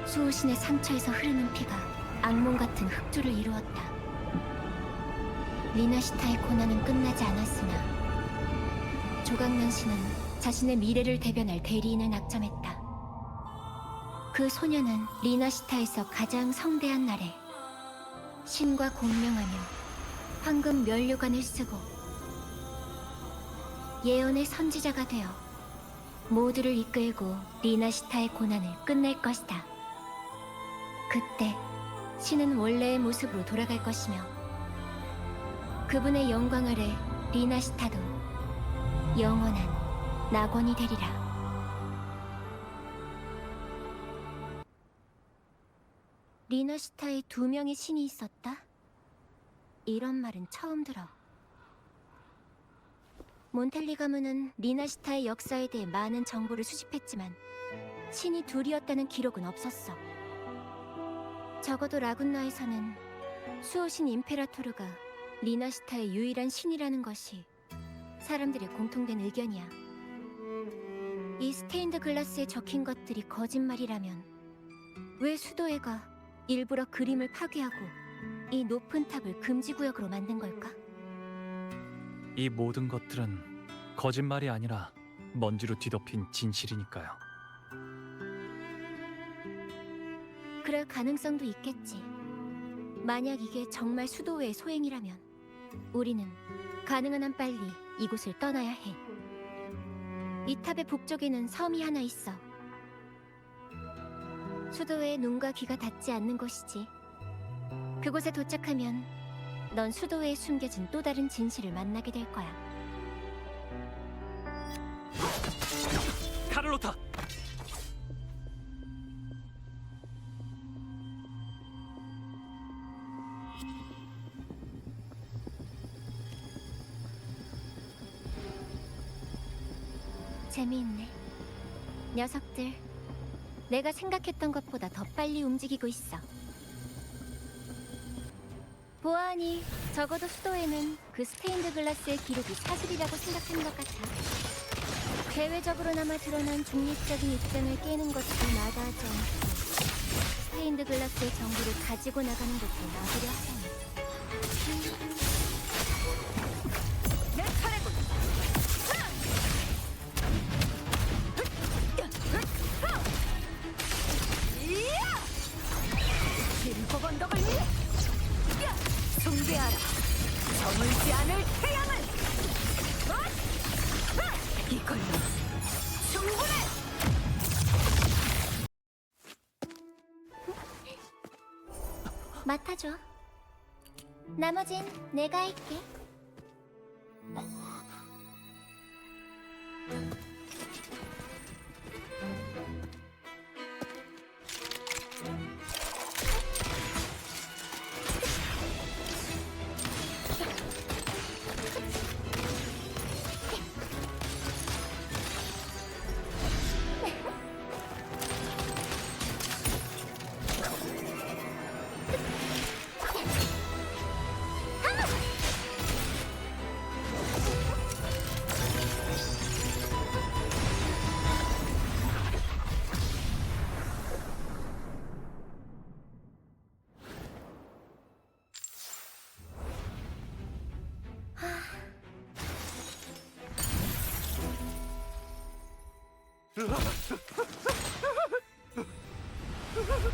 수호신의 상처에서 흐르는 피가 악몽 같은 흑조를 이루었다. 리나시타의 고난은 끝나지 않았으나 조각난 신은 자신의 미래를 대변할 대리인을 낙점했다. 그 소녀는 리나시타에서 가장 성대한 날에 신과 공명하며 황금 면류관을 쓰고 예언의 선지자가 되어 모두를 이끌고 리나시타의 고난을 끝낼 것이다. 그때 신은 원래의 모습으로 돌아갈 것이며 그분의 영광 아래 리나시타도 영원한 낙원이 되리라. 리나시타에 2명의 신이 있었다? 이런 말은 처음 들어. 몬텔리 가문은 리나시타의 역사에 대해 많은 정보를 수집했지만 신이 2이었다는 기록은 없었어. 적어도 라군나에서는 수호신 임페라토르가 리나시타의 유일한 신이라는 것이 사람들의 공통된 의견이야. 이 스테인드 글라스에 적힌 것들이 거짓말이라면 왜 수도회가 일부러 그림을 파괴하고 이 높은 탑을 금지구역으로 만든 걸까? 이 모든 것들은 거짓말이 아니라 먼지로 뒤덮인 진실이니까요. 그럴 가능성도 있겠지. 만약 이게 정말 수도회의 소행이라면 우리는 가능한 한 빨리 이곳을 떠나야 해. 이 탑의 북쪽에는 섬이 하나 있어. 수도회의 눈과 귀가 닿지 않는 곳이지. 그곳에 도착하면 넌 수도회에 숨겨진 또 다른 진실을 만나게 될 거야. 카를로타! 재미있네. 녀석들, 내가 생각했던 것보다 더 빨리 움직이고 있어. 보아하니 적어도 수도에는 그 스테인드 글라스의 기록이 사실이라고 생각하는 것 같아. 대외적으로나마 드러난 중립적인 입장을 깨는 것도 마다하지 않고 스테인드 글라스의 정보를 가지고 나가는 것도 나으려 하니. 내 차례군! 진법 언덕을 위해 숭배하라. 저물지 않을 태양을. 이걸로 충분해. 맡아줘. 나머진 내가 할게.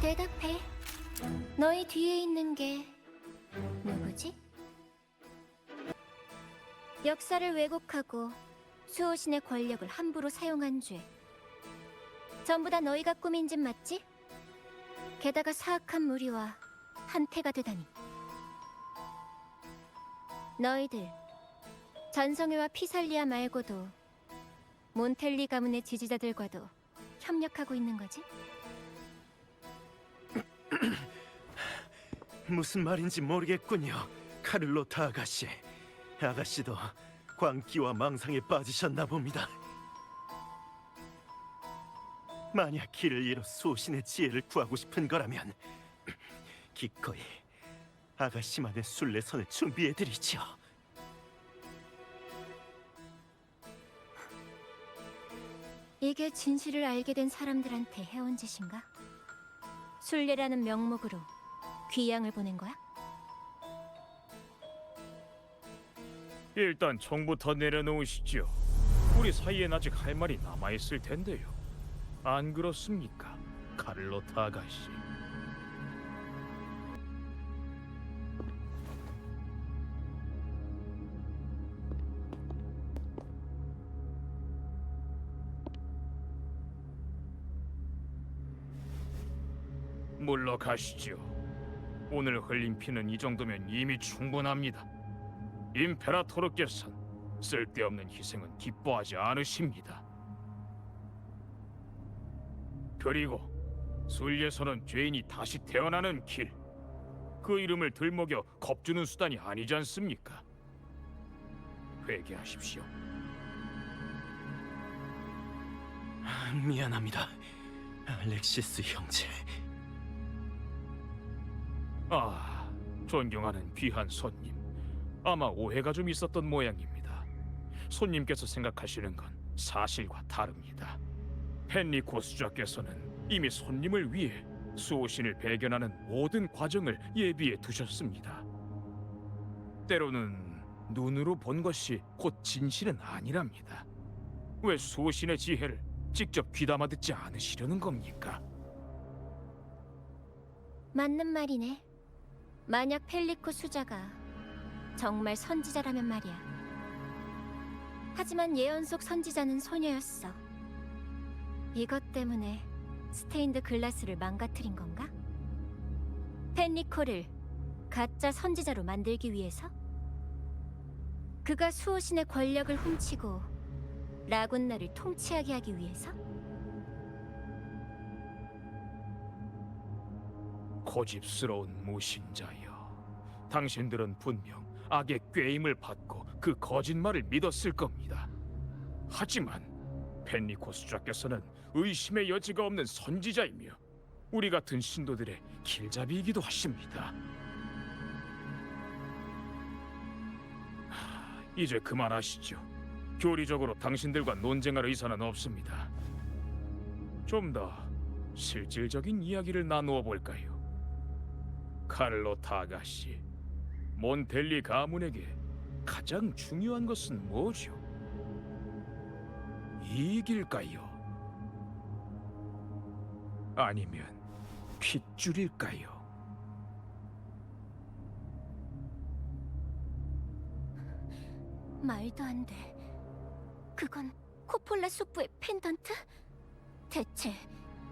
대답해. 너희 뒤에 있는 게 누구지? 역사를 왜곡하고 수호신의 권력을 함부로 사용한 죄. 전부 다 너희가 꾸민 짓 맞지? 게다가 사악한 무리와 한패가 되다니. 너희들 전성회와 피살리아 말고도 몬텔리 가문의 지지자들과도 협력하고 있는 거지? 무슨 말인지 모르겠군요, 카를로타 아가씨. 아가씨도 광기와 망상에 빠지셨나 봅니다. 만약 길을 잃어 수호신의 지혜를 구하고 싶은 거라면 기꺼이 아가씨만의 순례선을 준비해드리죠. 이게 진실을 알게 된 사람들한테 해온 짓인가? 순례라는 명목으로 귀양을 보낸 거야? 일단 총부터 내려놓으시죠. 우리 사이엔 아직 할 말이 남아있을 텐데요. 안 그렇습니까, 카를로타 아가씨? 물러가시죠. 오늘 흘린 피는 이 정도면 이미 충분합니다. 임페라토르께서는 쓸데없는 희생은 기뻐하지 않으십니다. 그리고 순례선은 죄인이 다시 태어나는 길, 그 이름을 들먹여 겁주는 수단이 아니지 않습니까? 회개하십시오. 미안합니다, 알렉시스 형제. 아, 존경하는 귀한 손님. 아마 오해가 좀 있었던 모양입니다. 손님께서 생각하시는 건 사실과 다릅니다. 헨리코 수자께서는 이미 손님을 위해 수호신을 배견하는 모든 과정을 예비해 두셨습니다. 때로는 눈으로 본 것이 곧 진실은 아니랍니다. 왜 수호신의 지혜를 직접 귀담아 듣지 않으시려는 겁니까? 맞는 말이네. 만약 펠리코 수자가 정말 선지자라면 말이야. 하지만 예언 속 선지자는 소녀였어. 이것 때문에 스테인드 글라스를 망가뜨린 건가? 펜리코를 가짜 선지자로 만들기 위해서? 그가 수호신의 권력을 훔치고 라군나를 통치하게 하기 위해서? 고집스러운 무신자여, 당신들은 분명 악의 꾀임을 받고 그 거짓말을 믿었을 겁니다. 하지만 펜리코 수자께서는 의심의 여지가 없는 선지자이며 우리 같은 신도들의 길잡이이기도 하십니다. 이제 그만하시죠. 교리적으로 당신들과 논쟁할 의사는 없습니다. 좀 더 실질적인 이야기를 나누어 볼까요? 카를로타 아가씨, 몬텔리 가문에게 가장 중요한 것은 뭐죠? 이익일까요? 아니면 핏줄일까요? 말도 안 돼. 그건 코폴라 숙부의 펜던트? 대체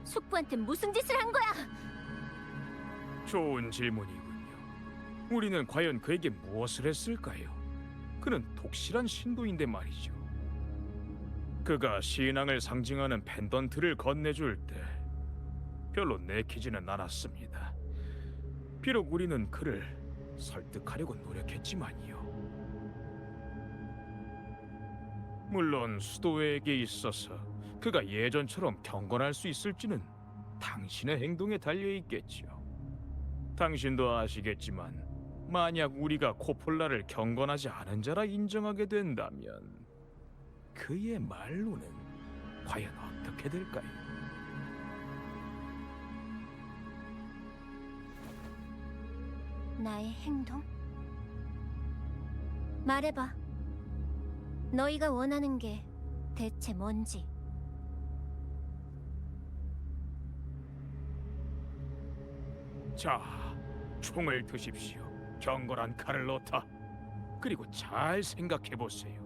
숙부한테 무슨 짓을 한 거야? 좋은 질문이군요. 우리는 과연 그에게 무엇을 했을까요? 그는 독실한 신도인데 말이죠. 그가 신앙을 상징하는 펜던트를 건네줄 때 별로 내키지는 않았습니다. 비록 우리는 그를 설득하려고 노력했지만요. 물론 수도회에게 있어서 그가 예전처럼 경건할 수 있을지는 당신의 행동에 달려있겠죠. 당신도 아시겠지만 만약 우리가 코폴라를 경건하지 않은 자라 인정하게 된다면 그의 말로는 과연 어떻게 될까요? 나의 행동? 말해봐. 너희가 원하는 게 대체 뭔지. 자, 총을 드십시오. 경건한 카를로타. 그리고 잘 생각해 보세요.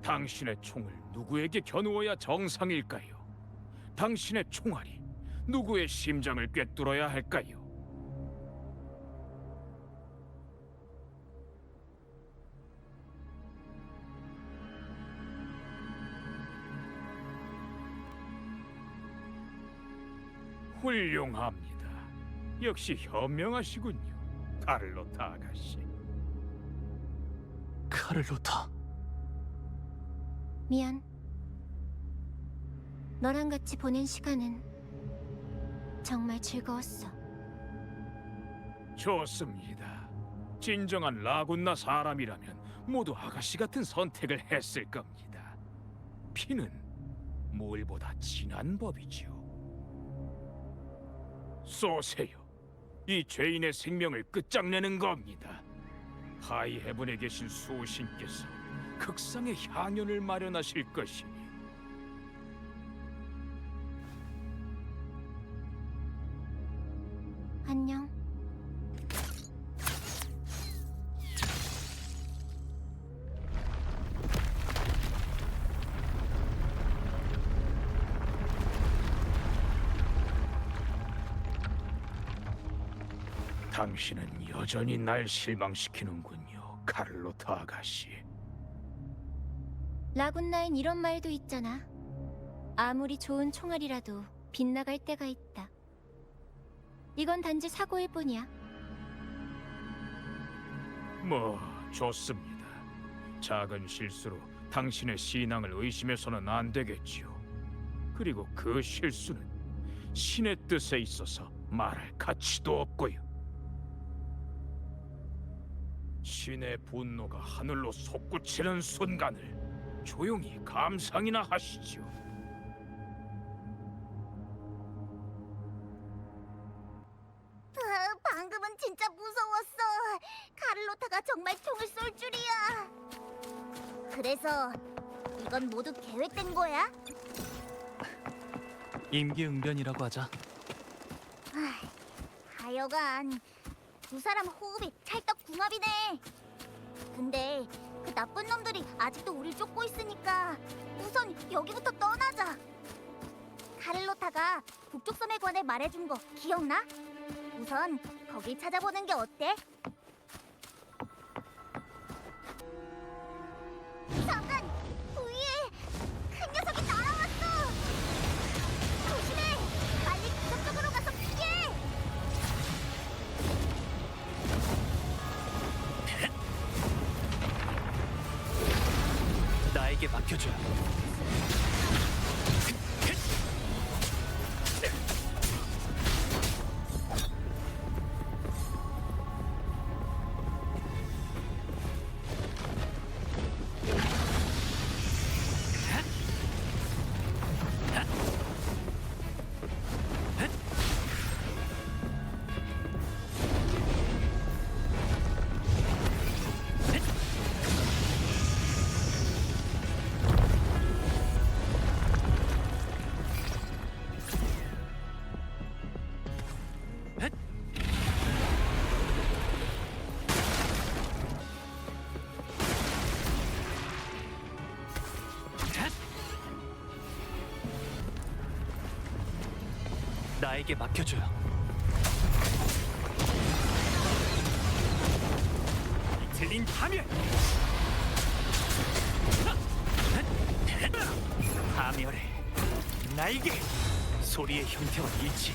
당신의 총을 누구에게 겨누어야 정상일까요? 당신의 총알이 누구의 심장을 꿰뚫어야 할까요? 훌륭합니다. 역시 현명하시군요, 카를로타 아가씨. 카를로타. 미안. 너랑 같이 보낸 시간은 정말 즐거웠어. 좋습니다. 진정한 라군나 사람이라면 모두 아가씨 같은 선택을 했을 겁니다. 피는 물보다 진한 법이죠. 쏘세요. 이 죄인의 생명을 끝장내는 겁니다. 하이헤븐에 계신 수호신께서 극상의 향연을 마련하실 것이니. 안녕. 당신은 여전히 날 실망시키는군요, 카를로타 아가씨. 라군나엔 이런 말도 있잖아. 아무리 좋은 총알이라도 빗나갈 때가 있다. 이건 단지 사고일 뿐이야. 뭐 좋습니다. 작은 실수로 당신의 신앙을 의심해서는 안 되겠지요. 그리고 그 실수는 신의 뜻에 있어서 말할 가치도 없고요. 신의 분노가 하늘로 솟구치는 순간을 조용히 감상이나 하시죠. 방금은 진짜 무서웠어. 카를로타가 정말 총을 쏠 줄이야. 그래서 이건 모두 계획된 거야? 임기응변이라고 하자. 하여간 두 사람 호흡이 찰떡궁합이네. 근데 그 나쁜 놈들이 아직도 우릴 쫓고 있으니까 우선 여기부터 떠나자. 카를로타가 북쪽 섬에 관해 말해준 거 기억나? 우선 거길 찾아보는 게 어때? 잠깐! 위에 큰 녀석이 날아왔어! 조심해! 빨리 그쪽으로 가서 피해! 나에게 맡겨줘. 나에게 맡겨줘요. 이틀린 파멸! 파멸의 날개. 소리의 형태와 일치.